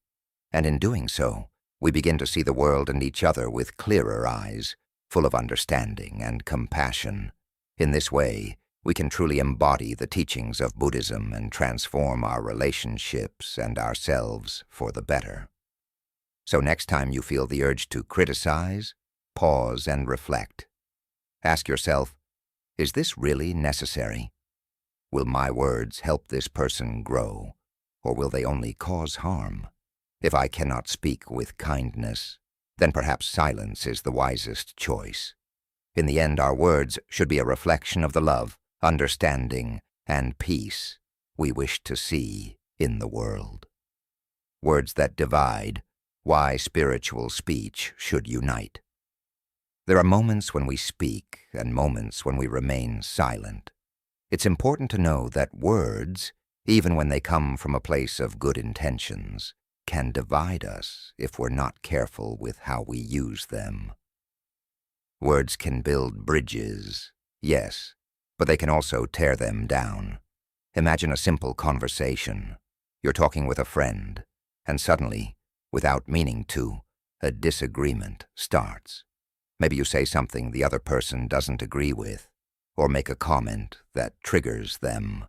And in doing so, we begin to see the world and each other with clearer eyes, full of understanding and compassion. In this way, we can truly embody the teachings of Buddhism and transform our relationships and ourselves for the better. So next time you feel the urge to criticize, pause and reflect. Ask yourself, is this really necessary? Will my words help this person grow, or will they only cause harm? If I cannot speak with kindness, then perhaps silence is the wisest choice. In the end, our words should be a reflection of the love, understanding, and peace we wish to see in the world. Words that divide, why spiritual speech should unite. There are moments when we speak and moments when we remain silent. It's important to know that words, even when they come from a place of good intentions, can divide us if we're not careful with how we use them. Words can build bridges, yes, but they can also tear them down. Imagine a simple conversation. You're talking with a friend, and suddenly, without meaning to, a disagreement starts. Maybe you say something the other person doesn't agree with, or make a comment that triggers them.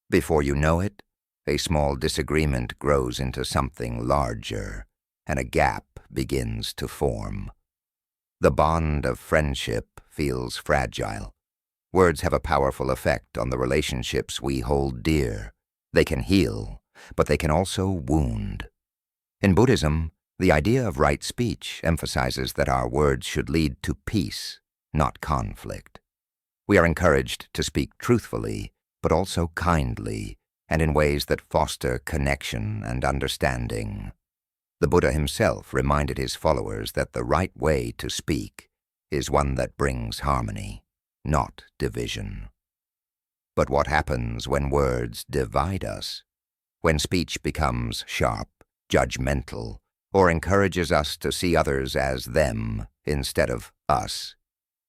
Before you know it, a small disagreement grows into something larger, and a gap begins to form. The bond of friendship feels fragile. Words have a powerful effect on the relationships we hold dear. They can heal, but they can also wound. In Buddhism, the idea of right speech emphasizes that our words should lead to peace, not conflict. We are encouraged to speak truthfully, but also kindly, and in ways that foster connection and understanding. The Buddha himself reminded his followers that the right way to speak is one that brings harmony, not division. But what happens when words divide us? When speech becomes sharp, judgmental, or encourages us to see others as them instead of us,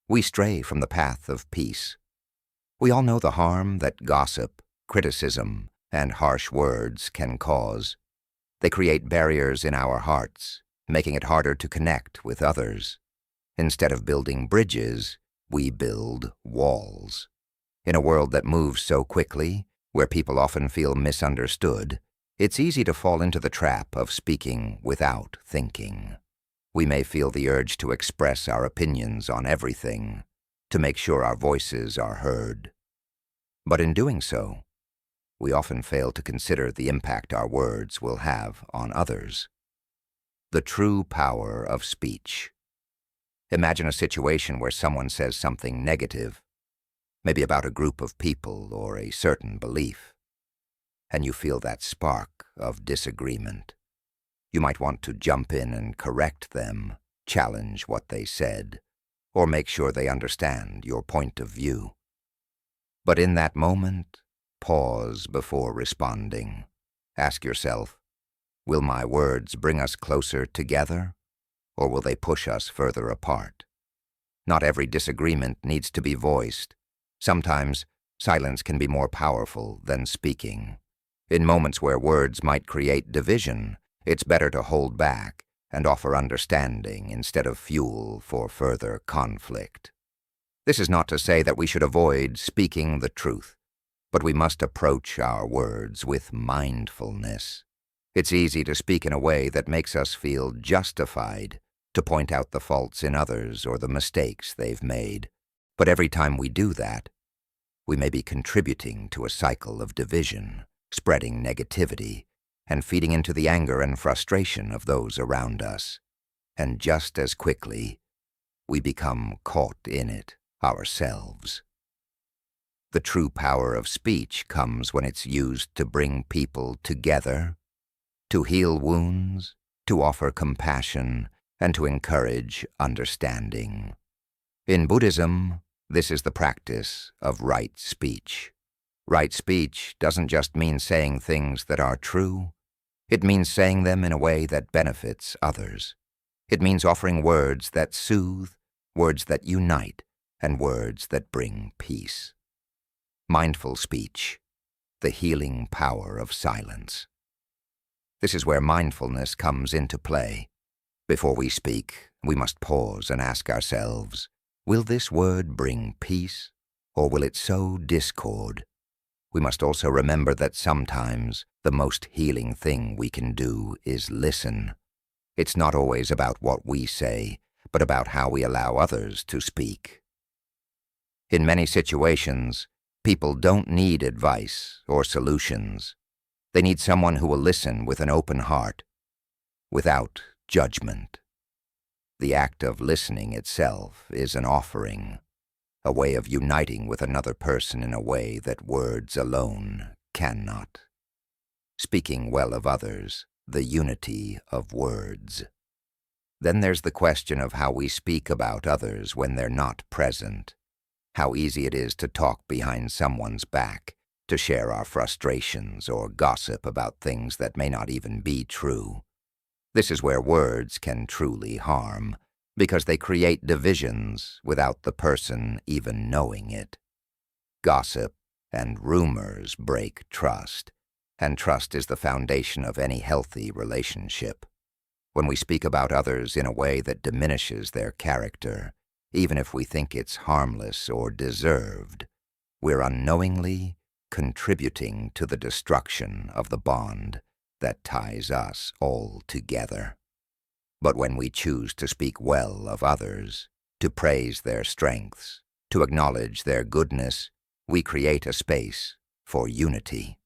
we stray from the path of peace. We all know the harm that gossip, criticism, and harsh words can cause. They create barriers in our hearts, making it harder to connect with others. Instead of building bridges, we build walls. In a world that moves so quickly, where people often feel misunderstood, it's easy to fall into the trap of speaking without thinking. We may feel the urge to express our opinions on everything, to make sure our voices are heard. But in doing so, we often fail to consider the impact our words will have on others. The true power of speech. Imagine a situation where someone says something negative, maybe about a group of people or a certain belief, and you feel that spark of disagreement. You might want to jump in and correct them, challenge what they said, or make sure they understand your point of view. But in that moment, pause before responding. Ask yourself, will my words bring us closer together, or will they push us further apart? Not every disagreement needs to be voiced. Sometimes, silence can be more powerful than speaking. In moments where words might create division, it's better to hold back and offer understanding instead of fuel for further conflict. This is not to say that we should avoid speaking the truth, but we must approach our words with mindfulness. It's easy to speak in a way that makes us feel justified, to point out the faults in others or the mistakes they've made. But every time we do that, we may be contributing to a cycle of division, spreading negativity, and feeding into the anger and frustration of those around us. And just as quickly, we become caught in it ourselves. The true power of speech comes when it's used to bring people together, to heal wounds, to offer compassion, and to encourage understanding. In Buddhism, this is the practice of right speech. Right speech doesn't just mean saying things that are true. It means saying them in a way that benefits others. It means offering words that soothe, words that unite, and words that bring peace. Mindful speech, the healing power of silence. This is where mindfulness comes into play. Before we speak, we must pause and ask ourselves, will this word bring peace, or will it sow discord? We must also remember that sometimes the most healing thing we can do is listen. It's not always about what we say, but about how we allow others to speak. In many situations, people don't need advice or solutions. They need someone who will listen with an open heart, without judgment. The act of listening itself is an offering, a way of uniting with another person in a way that words alone cannot. Speaking well of others, the unity of words. Then there's the question of how we speak about others when they're not present. How easy it is to talk behind someone's back, to share our frustrations or gossip about things that may not even be true. This is where words can truly harm, because they create divisions without the person even knowing it. Gossip and rumors break trust, and trust is the foundation of any healthy relationship. When we speak about others in a way that diminishes their character, even if we think it's harmless or deserved, we're unknowingly contributing to the destruction of the bond that ties us all together. But when we choose to speak well of others, to praise their strengths, to acknowledge their goodness, we create a space for unity.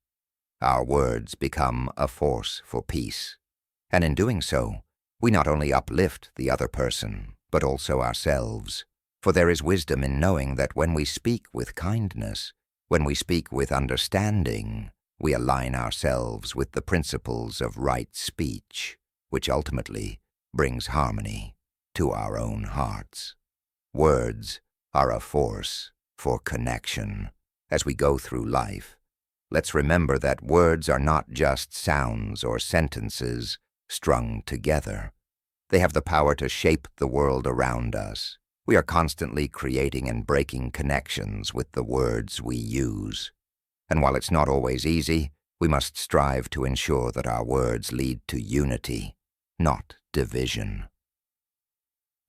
Our words become a force for peace, and in doing so, we not only uplift the other person, but also ourselves. For there is wisdom in knowing that when we speak with kindness, when we speak with understanding, we align ourselves with the principles of right speech, which ultimately brings harmony to our own hearts. Words are a force for connection. As we go through life, let's remember that words are not just sounds or sentences strung together. They have the power to shape the world around us. We are constantly creating and breaking connections with the words we use. And while it's not always easy, we must strive to ensure that our words lead to unity, not division.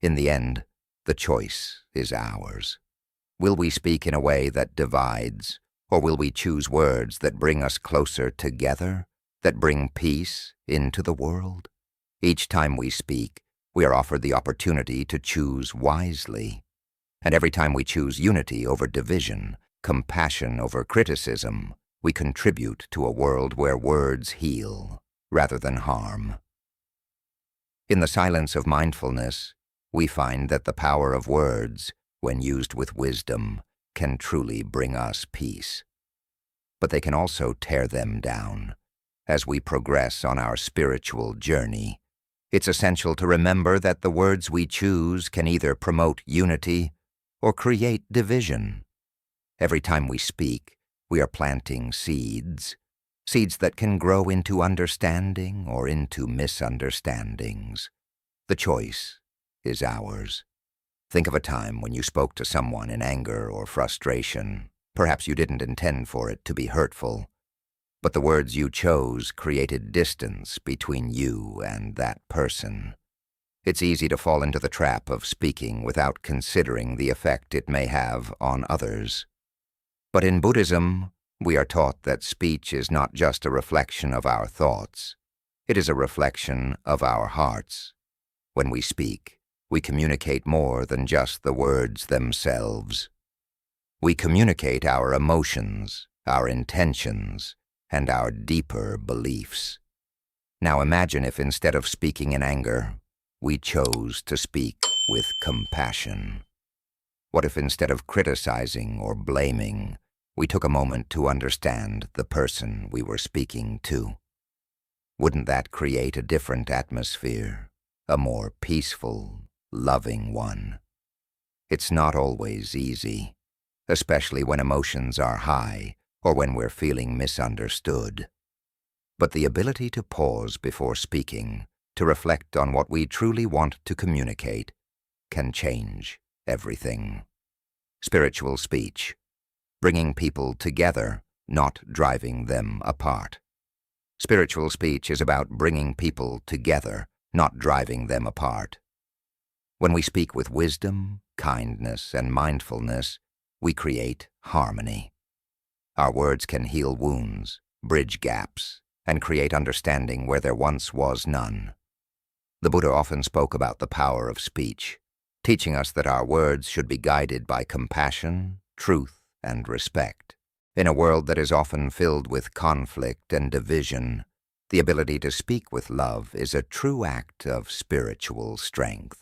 In the end, the choice is ours. Will we speak in a way that divides, or will we choose words that bring us closer together, that bring peace into the world? Each time we speak, we are offered the opportunity to choose wisely. And every time we choose unity over division, compassion over criticism, we contribute to a world where words heal rather than harm. In the silence of mindfulness, we find that the power of words, when used with wisdom, can truly bring us peace. But they can also tear them down. As we progress on our spiritual journey, it's essential to remember that the words we choose can either promote unity or create division. Every time we speak, we are planting seeds that can grow into understanding or into misunderstandings. The choice is ours. Think of a time when you spoke to someone in anger or frustration. Perhaps you didn't intend for it to be hurtful, but the words you chose created distance between you and that person. It's easy to fall into the trap of speaking without considering the effect it may have on others. But in Buddhism, we are taught that speech is not just a reflection of our thoughts. It is a reflection of our hearts. When we speak, we communicate more than just the words themselves. We communicate our emotions, our intentions, and our deeper beliefs. Now imagine if instead of speaking in anger, we chose to speak with compassion. What if instead of criticizing or blaming, we took a moment to understand the person we were speaking to? Wouldn't that create a different atmosphere, a more peaceful, loving one? It's not always easy, especially when emotions are high or when we're feeling misunderstood. But the ability to pause before speaking, to reflect on what we truly want to communicate, can change everything. Spiritual speech, bringing people together, not driving them apart. Spiritual speech is about bringing people together, not driving them apart. When we speak with wisdom, kindness, and mindfulness, we create harmony. Our words can heal wounds, bridge gaps, and create understanding where there once was none. The Buddha often spoke about the power of speech, teaching us that our words should be guided by compassion, truth, and respect. In a world that is often filled with conflict and division, the ability to speak with love is a true act of spiritual strength.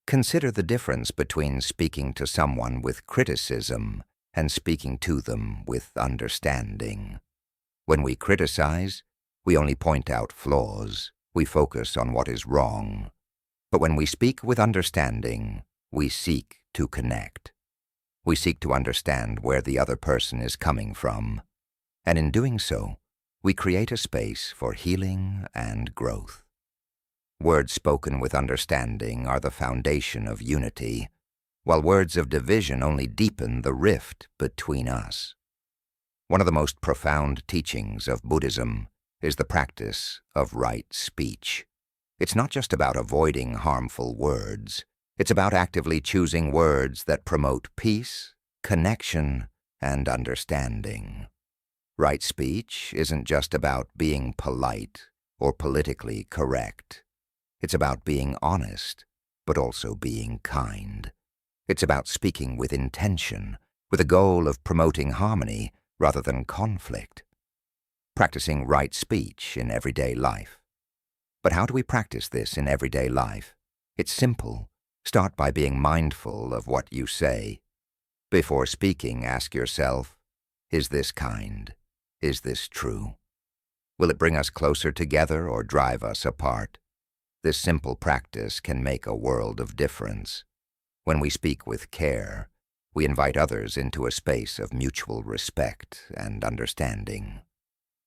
Consider the difference between speaking to someone with criticism and speaking to them with understanding. When we criticize, we only point out flaws. We focus on what is wrong. But when we speak with understanding, we seek to connect. We seek to understand where the other person is coming from. And in doing so, we create a space for healing and growth. Words spoken with understanding are the foundation of unity, while words of division only deepen the rift between us. One of the most profound teachings of Buddhism is the practice of right speech. It's not just about avoiding harmful words. It's about actively choosing words that promote peace, connection, and understanding. Right speech isn't just about being polite or politically correct. It's about being honest, but also being kind. It's about speaking with intention, with a goal of promoting harmony rather than conflict. Practicing right speech in everyday life. But how do we practice this in everyday life? It's simple. Start by being mindful of what you say. Before speaking, ask yourself, is this kind? Is this true? Will it bring us closer together or drive us apart? This simple practice can make a world of difference. When we speak with care, we invite others into a space of mutual respect and understanding.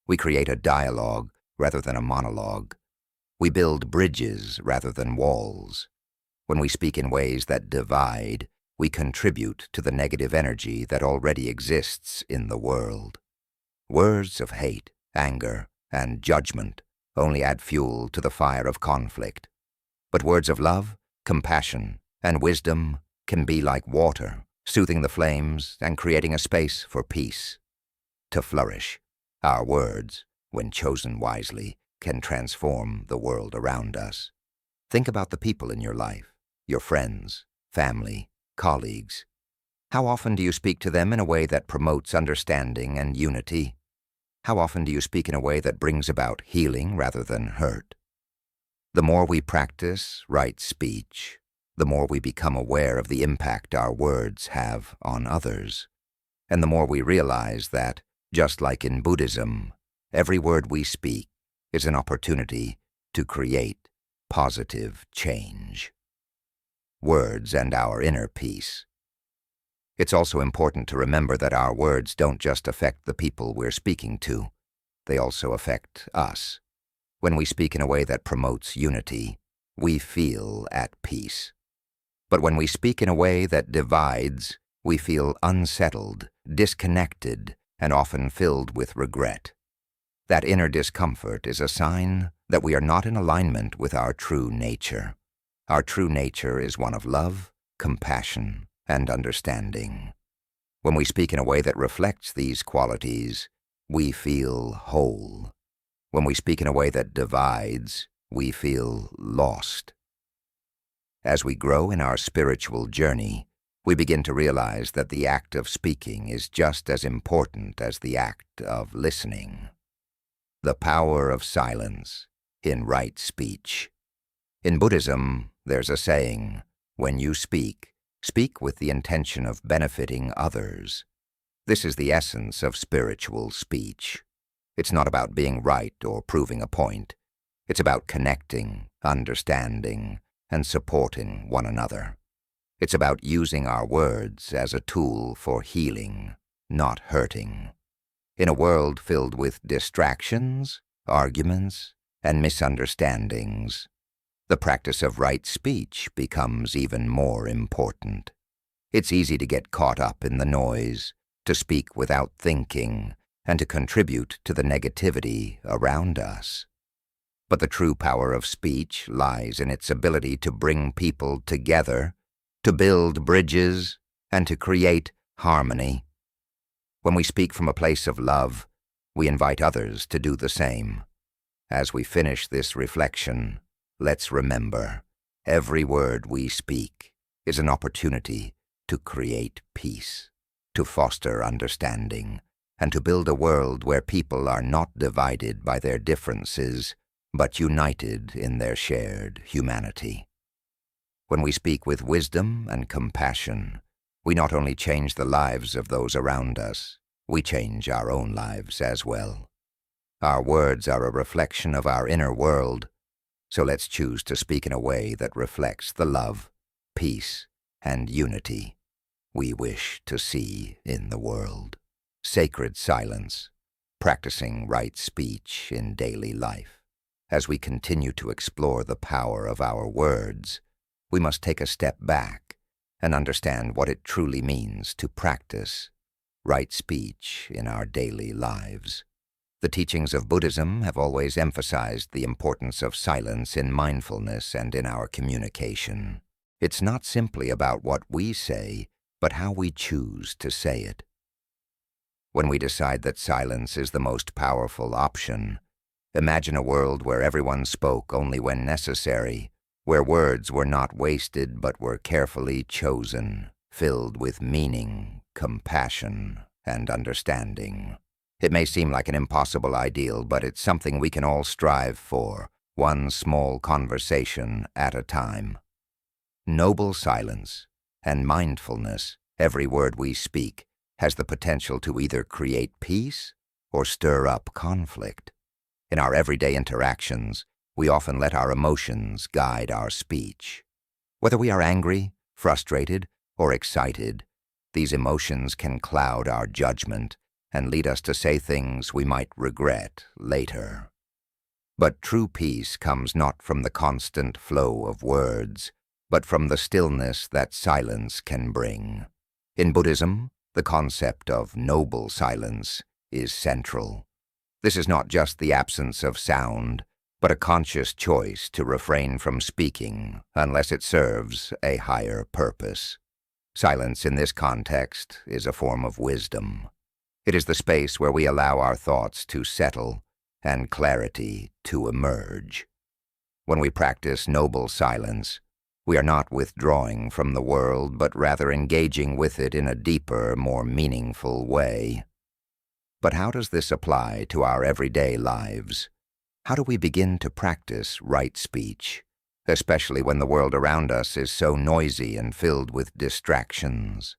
We create a dialogue rather than a monologue. We build bridges rather than walls. When we speak in ways that divide, we contribute to the negative energy that already exists in the world. Words of hate, anger, and judgment only add fuel to the fire of conflict. But words of love, compassion, and wisdom can be like water, soothing the flames and creating a space for peace to flourish. Our words, when chosen wisely, can transform the world around us. Think about the people in your life, your friends, family, colleagues. How often do you speak to them in a way that promotes understanding and unity? How often do you speak in a way that brings about healing rather than hurt? The more we practice right speech, the more we become aware of the impact our words have on others, and the more we realize that, just like in Buddhism, every word we speak is an opportunity to create positive change. Words and our inner peace. It's also important to remember that our words don't just affect the people we're speaking to, they also affect us. When we speak in a way that promotes unity, we feel at peace. But when we speak in a way that divides, we feel unsettled, disconnected, and often filled with regret. That inner discomfort is a sign that we are not in alignment with our true nature. Our true nature is one of love, compassion, and understanding. When we speak in a way that reflects these qualities, we feel whole. When we speak in a way that divides, we feel lost. As we grow in our spiritual journey, we begin to realize that the act of speaking is just as important as the act of listening. The power of silence in right speech. In Buddhism, there's a saying, when you speak, speak with the intention of benefiting others. This is the essence of spiritual speech. It's not about being right or proving a point. It's about connecting, understanding, and supporting one another. It's about using our words as a tool for healing, not hurting. In a world filled with distractions, arguments, and misunderstandings, the practice of right speech becomes even more important. It's easy to get caught up in the noise, to speak without thinking, and to contribute to the negativity around us. But the true power of speech lies in its ability to bring people together, to build bridges, and to create harmony. When we speak from a place of love, we invite others to do the same. As we finish this reflection, let's remember, every word we speak is an opportunity to create peace, to foster understanding, and to build a world where people are not divided by their differences, but united in their shared humanity. When we speak with wisdom and compassion, we not only change the lives of those around us, we change our own lives as well. Our words are a reflection of our inner world, so let's choose to speak in a way that reflects the love, peace, and unity we wish to see in the world. Sacred silence, practicing right speech in daily life. As we continue to explore the power of our words, we must take a step back and understand what it truly means to practice right speech in our daily lives. The teachings of Buddhism have always emphasized the importance of silence in mindfulness and in our communication. It's not simply about what we say, but how we choose to say it. When we decide that silence is the most powerful option, imagine a world where everyone spoke only when necessary, where words were not wasted but were carefully chosen, filled with meaning, compassion, and understanding. It may seem like an impossible ideal, but it's something we can all strive for, one small conversation at a time. Noble silence and mindfulness, every word we speak, has the potential to either create peace or stir up conflict. In our everyday interactions, we often let our emotions guide our speech. Whether we are angry, frustrated, or excited, these emotions can cloud our judgment and lead us to say things we might regret later. But true peace comes not from the constant flow of words, but from the stillness that silence can bring. In Buddhism, the concept of noble silence is central. This is not just the absence of sound, but a conscious choice to refrain from speaking unless it serves a higher purpose. Silence in this context is a form of wisdom. It is the space where we allow our thoughts to settle and clarity to emerge. When we practice noble silence, we are not withdrawing from the world, but rather engaging with it in a deeper, more meaningful way. But how does this apply to our everyday lives? How do we begin to practice right speech, especially when the world around us is so noisy and filled with distractions?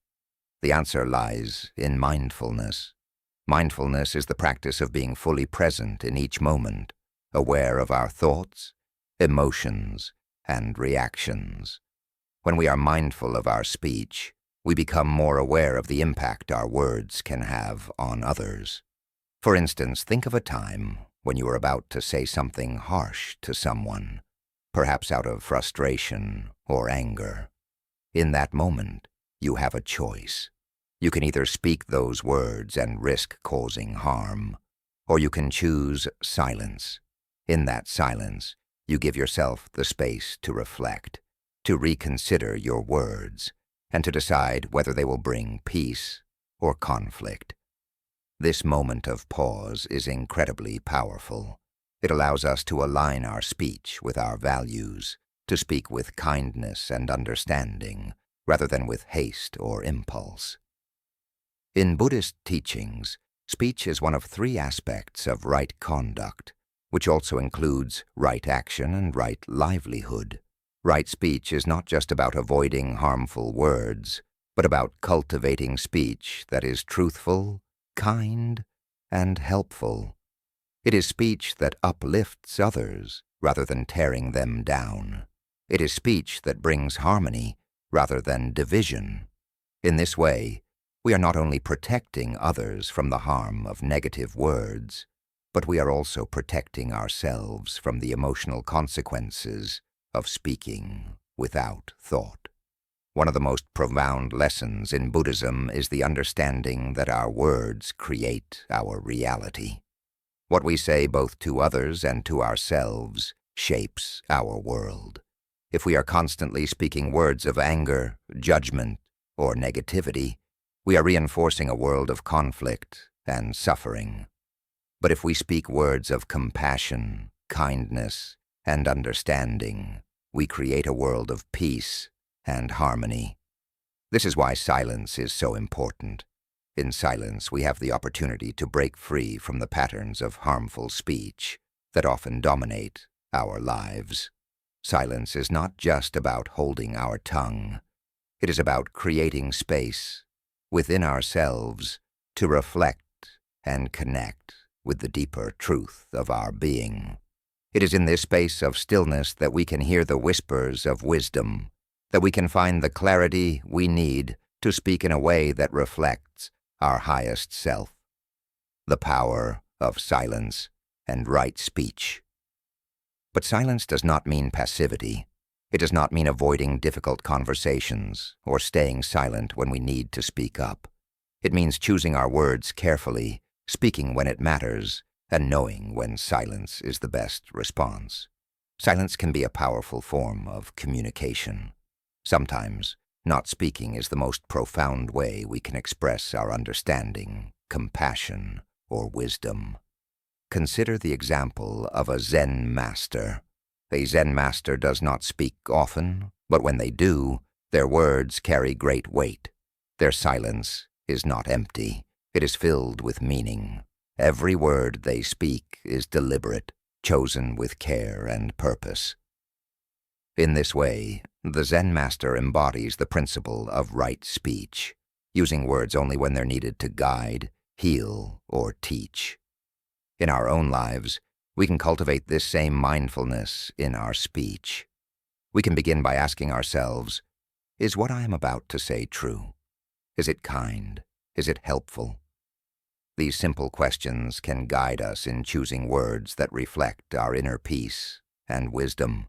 The answer lies in mindfulness. Mindfulness is the practice of being fully present in each moment, aware of our thoughts, emotions, and reactions. When we are mindful of our speech, we become more aware of the impact our words can have on others. For instance, think of a time when you were about to say something harsh to someone, perhaps out of frustration or anger. In that moment, you have a choice. You can either speak those words and risk causing harm, or you can choose silence. In that silence, you give yourself the space to reflect, to reconsider your words and to decide whether they will bring peace or conflict. This moment of pause is incredibly powerful. It allows us to align our speech with our values, to speak with kindness and understanding, rather than with haste or impulse. In Buddhist teachings, speech is one of three aspects of right conduct, which also includes right action and right livelihood. Right speech is not just about avoiding harmful words, but about cultivating speech that is truthful, kind, and helpful. It is speech that uplifts others rather than tearing them down. It is speech that brings harmony rather than division. In this way, we are not only protecting others from the harm of negative words, but we are also protecting ourselves from the emotional consequences of speaking without thought. One of the most profound lessons in Buddhism is the understanding that our words create our reality. What we say both to others and to ourselves shapes our world. If we are constantly speaking words of anger, judgment, or negativity, we are reinforcing a world of conflict and suffering. But if we speak words of compassion, kindness, and understanding, we create a world of peace and harmony. This is why silence is so important. In silence, we have the opportunity to break free from the patterns of harmful speech that often dominate our lives. Silence is not just about holding our tongue. It is about creating space within ourselves to reflect and connect with the deeper truth of our being. It is in this space of stillness that we can hear the whispers of wisdom, that we can find the clarity we need to speak in a way that reflects our highest self. The power of silence and right speech. But silence does not mean passivity. It does not mean avoiding difficult conversations or staying silent when we need to speak up. It means choosing our words carefully, speaking when it matters, and knowing when silence is the best response. Silence can be a powerful form of communication. Sometimes, not speaking is the most profound way we can express our understanding, compassion, or wisdom. Consider the example of a Zen master. A Zen master does not speak often, but when they do, their words carry great weight. Their silence is not empty. It is filled with meaning. Every word they speak is deliberate, chosen with care and purpose. In this way, the Zen master embodies the principle of right speech, using words only when they're needed to guide, heal, or teach. In our own lives, we can cultivate this same mindfulness in our speech. We can begin by asking ourselves, is what I am about to say true? Is it kind? Is it helpful? These simple questions can guide us in choosing words that reflect our inner peace and wisdom.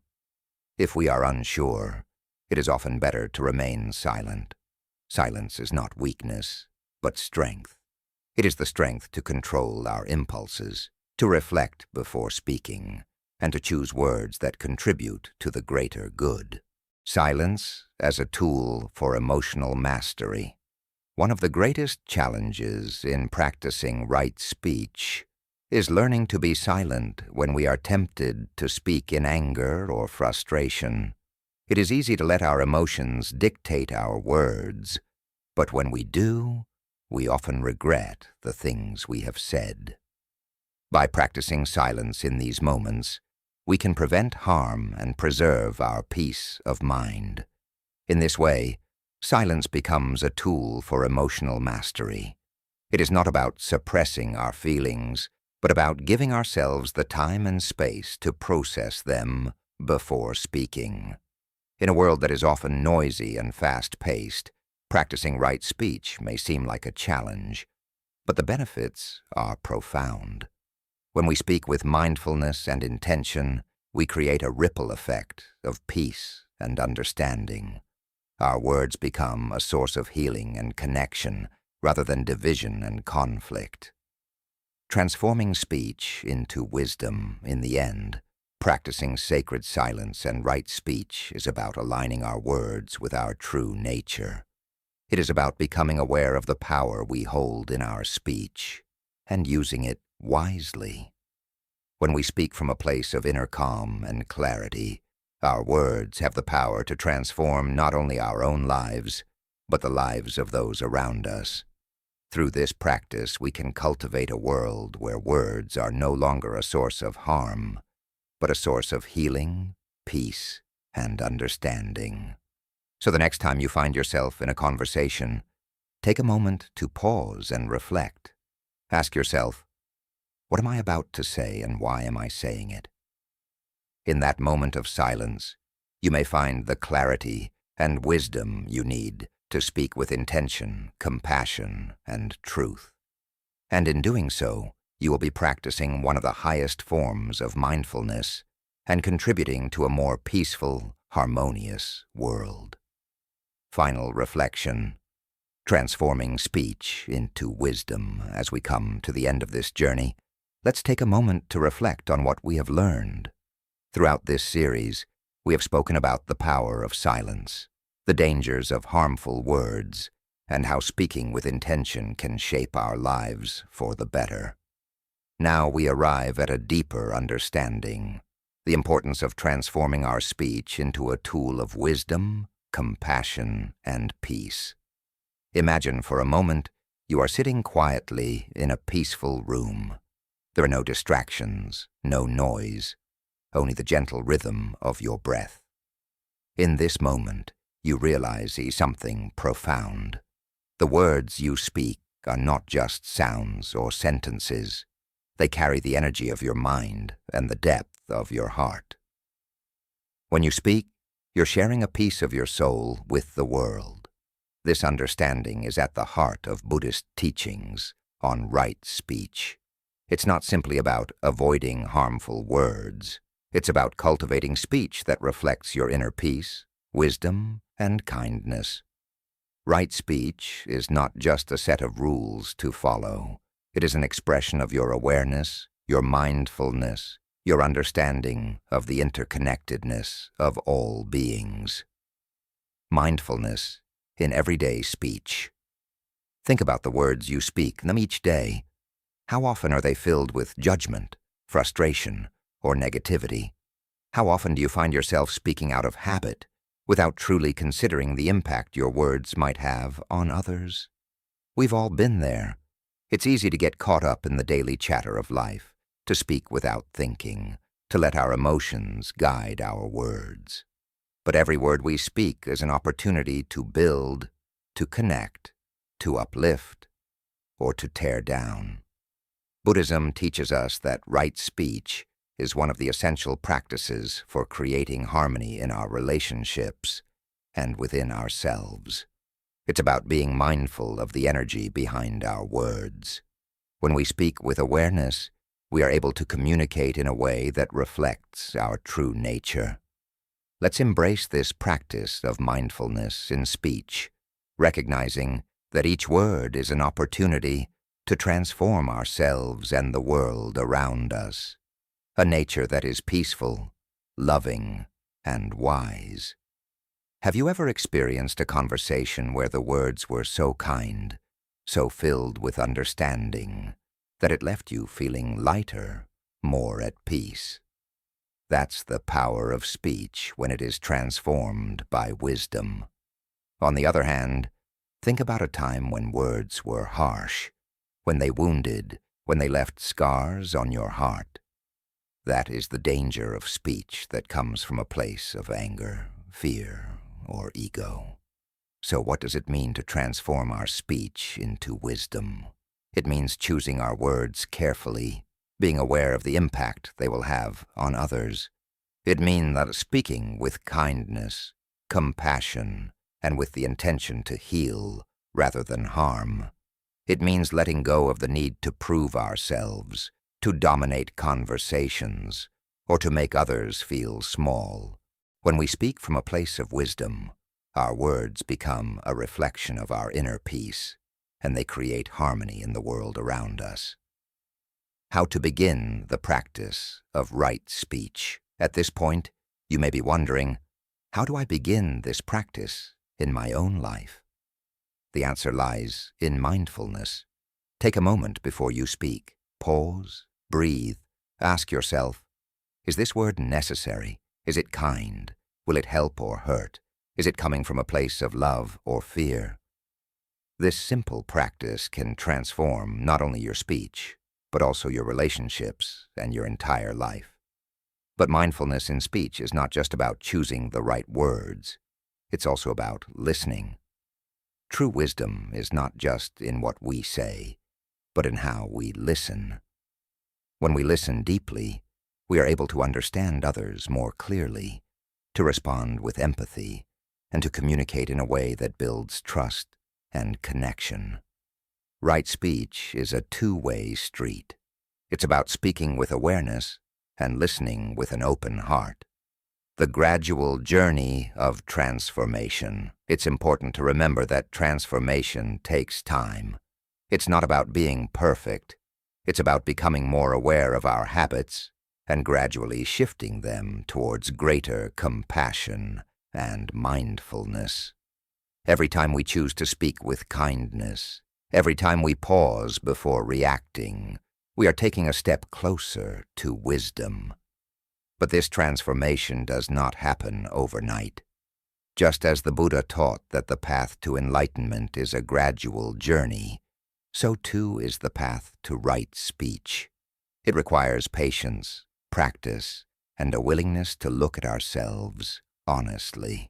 If we are unsure, it is often better to remain silent. Silence is not weakness, but strength. It is the strength to control our impulses, to reflect before speaking, and to choose words that contribute to the greater good. Silence as a tool for emotional mastery. One of the greatest challenges in practicing right speech is learning to be silent when we are tempted to speak in anger or frustration. It is easy to let our emotions dictate our words, but when we do, we often regret the things we have said. By practicing silence in these moments, we can prevent harm and preserve our peace of mind. In this way, silence becomes a tool for emotional mastery. It is not about suppressing our feelings, but about giving ourselves the time and space to process them before speaking. In a world that is often noisy and fast-paced, practicing right speech may seem like a challenge, but the benefits are profound. When we speak with mindfulness and intention, we create a ripple effect of peace and understanding. Our words become a source of healing and connection rather than division and conflict. Transforming speech into wisdom, in the end, Practicing sacred silence and right speech is about aligning our words with our true nature. It is about becoming aware of the power we hold in our speech and using it wisely. When we speak from a place of inner calm and clarity, our words have the power to transform not only our own lives, but the lives of those around us. Through this practice, we can cultivate a world where words are no longer a source of harm, but a source of healing, peace, and understanding. So the next time you find yourself in a conversation, take a moment to pause and reflect. Ask yourself, what am I about to say and why am I saying it? In that moment of silence, you may find the clarity and wisdom you need to speak with intention, compassion, and truth. And in doing so, you will be practicing one of the highest forms of mindfulness and contributing to a more peaceful, harmonious world. Final reflection, transforming speech into wisdom. As we come to the end of this journey, let's take a moment to reflect on what we have learned. Throughout this series, we have spoken about the power of silence, the dangers of harmful words, and how speaking with intention can shape our lives for the better. Now we arrive at a deeper understanding, the importance of transforming our speech into a tool of wisdom, compassion, and peace. Imagine for a moment you are sitting quietly in a peaceful room. There are no distractions, no noise, only the gentle rhythm of your breath. In this moment, you realize something profound. The words you speak are not just sounds or sentences. They carry the energy of your mind and the depth of your heart. When you speak, you're sharing a piece of your soul with the world. This understanding is at the heart of Buddhist teachings on right speech. It's not simply about avoiding harmful words. It's about cultivating speech that reflects your inner peace, wisdom, and kindness. Right speech is not just a set of rules to follow. It is an expression of your awareness, your mindfulness, your understanding of the interconnectedness of all beings. Mindfulness in everyday speech. Think about the words you speak, them each day. How often are they filled with judgment, frustration, or negativity? How often do you find yourself speaking out of habit, without truly considering the impact your words might have on others? We've all been there. It's easy to get caught up in the daily chatter of life, to speak without thinking, to let our emotions guide our words. But every word we speak is an opportunity to build, to connect, to uplift, or to tear down. Buddhism teaches us that right speech is one of the essential practices for creating harmony in our relationships and within ourselves. It's about being mindful of the energy behind our words. When we speak with awareness, we are able to communicate in a way that reflects our true nature. Let's embrace this practice of mindfulness in speech, recognizing that each word is an opportunity to transform ourselves and the world around us. A nature that is peaceful, loving, and wise. Have you ever experienced a conversation where the words were so kind, so filled with understanding, that it left you feeling lighter, more at peace? That's the power of speech when it is transformed by wisdom. On the other hand, think about a time when words were harsh, when they wounded, when they left scars on your heart. That is the danger of speech that comes from a place of anger, fear, or ego. So what does it mean to transform our speech into wisdom? It means choosing our words carefully, being aware of the impact they will have on others. It means that speaking with kindness, compassion, and with the intention to heal rather than harm. It means letting go of the need to prove ourselves, to dominate conversations, or to make others feel small. When we speak from a place of wisdom, our words become a reflection of our inner peace, and they create harmony in the world around us. How to begin the practice of right speech. At this point, you may be wondering, how do I begin this practice in my own life? The answer lies in mindfulness. Take a moment before you speak. Pause, breathe, ask yourself, is this word necessary? Is it kind? Will it help or hurt? Is it coming from a place of love or fear? This simple practice can transform not only your speech, but also your relationships and your entire life. But mindfulness in speech is not just about choosing the right words. It's also about listening. True wisdom is not just in what we say, but in how we listen. When we listen deeply, we are able to understand others more clearly, to respond with empathy, and to communicate in a way that builds trust and connection. Right speech is a two-way street. It's about speaking with awareness and listening with an open heart. The gradual journey of transformation. It's important to remember that transformation takes time. It's not about being perfect. It's about becoming more aware of our habits and gradually shifting them towards greater compassion and mindfulness. Every time we choose to speak with kindness, every time we pause before reacting, we are taking a step closer to wisdom. But this transformation does not happen overnight. Just as the Buddha taught that the path to enlightenment is a gradual journey, so too is the path to right speech. It requires patience, practice, and a willingness to look at ourselves honestly.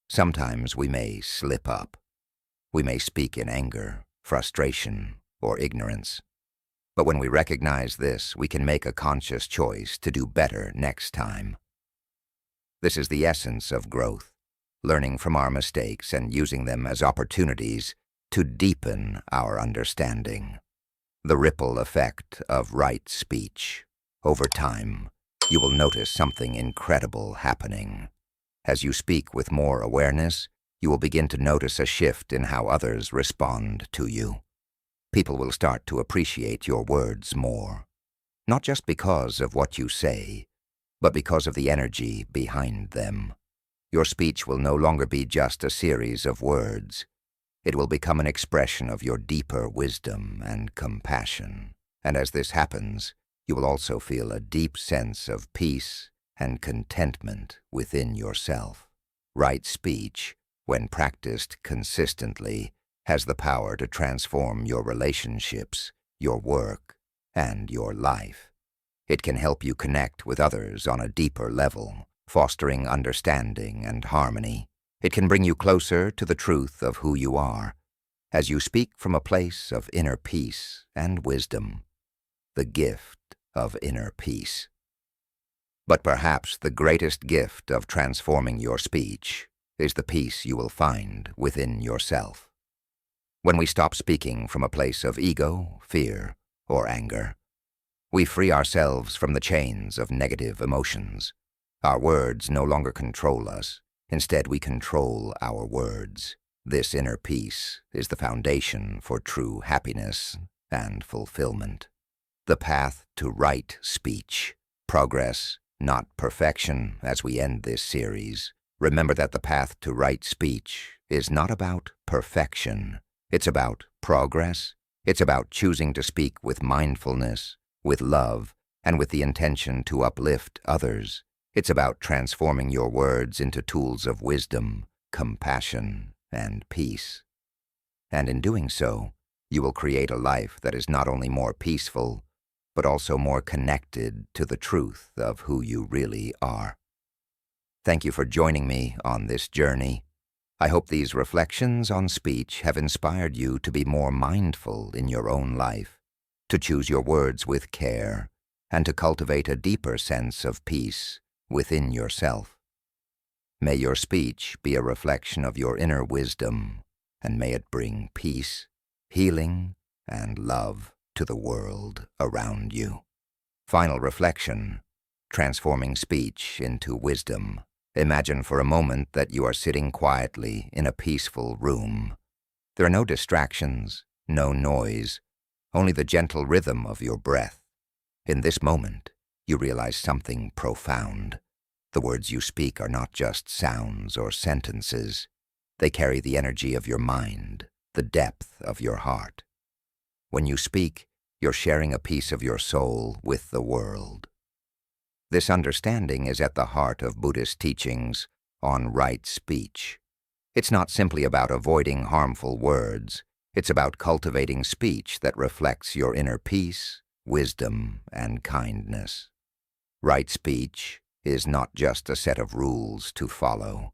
Sometimes we may slip up. We may speak in anger, frustration, or ignorance. But when we recognize this, we can make a conscious choice to do better next time. This is the essence of growth, learning from our mistakes and using them as opportunities to deepen our understanding. The ripple effect of right speech. Over time, you will notice something incredible happening. As you speak with more awareness, you will begin to notice a shift in how others respond to you. People will start to appreciate your words more, not just because of what you say, but because of the energy behind them. Your speech will no longer be just a series of words. It will become an expression of your deeper wisdom and compassion. And as this happens, you will also feel a deep sense of peace and contentment within yourself. Right speech, when practiced consistently, has the power to transform your relationships, your work, and your life. It can help you connect with others on a deeper level, fostering understanding and harmony. It can bring you closer to the truth of who you are, as you speak from a place of inner peace and wisdom, the gift of inner peace. But perhaps the greatest gift of transforming your speech is the peace you will find within yourself. When we stop speaking from a place of ego, fear, or anger, we free ourselves from the chains of negative emotions. Our words no longer control us. Instead, we control our words. This inner peace is the foundation for true happiness and fulfillment. The path to right speech. Progress, not perfection, as we end this series. Remember that the path to right speech is not about perfection. It's about progress. It's about choosing to speak with mindfulness, with love, and with the intention to uplift others. It's about transforming your words into tools of wisdom, compassion, and peace. And in doing so, you will create a life that is not only more peaceful, but also more connected to the truth of who you really are. Thank you for joining me on this journey. I hope these reflections on speech have inspired you to be more mindful in your own life, to choose your words with care, and to cultivate a deeper sense of peace within yourself. May your speech be a reflection of your inner wisdom, and may it bring peace, healing, and love to the world around you. Final reflection, transforming speech into wisdom. Imagine for a moment that you are sitting quietly in a peaceful room. There are no distractions, no noise, only the gentle rhythm of your breath. In this moment, you realize something profound. The words you speak are not just sounds or sentences. They carry the energy of your mind, the depth of your heart. When you speak, you're sharing a piece of your soul with the world. This understanding is at the heart of Buddhist teachings on right speech. It's not simply about avoiding harmful words. It's about cultivating speech that reflects your inner peace, wisdom, and kindness. Right speech is not just a set of rules to follow.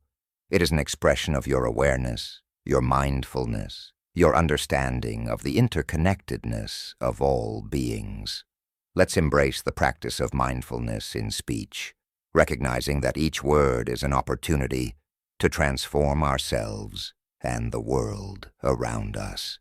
It is an expression of your awareness, your mindfulness, your understanding of the interconnectedness of all beings. Let's embrace the practice of mindfulness in speech, recognizing that each word is an opportunity to transform ourselves and the world around us.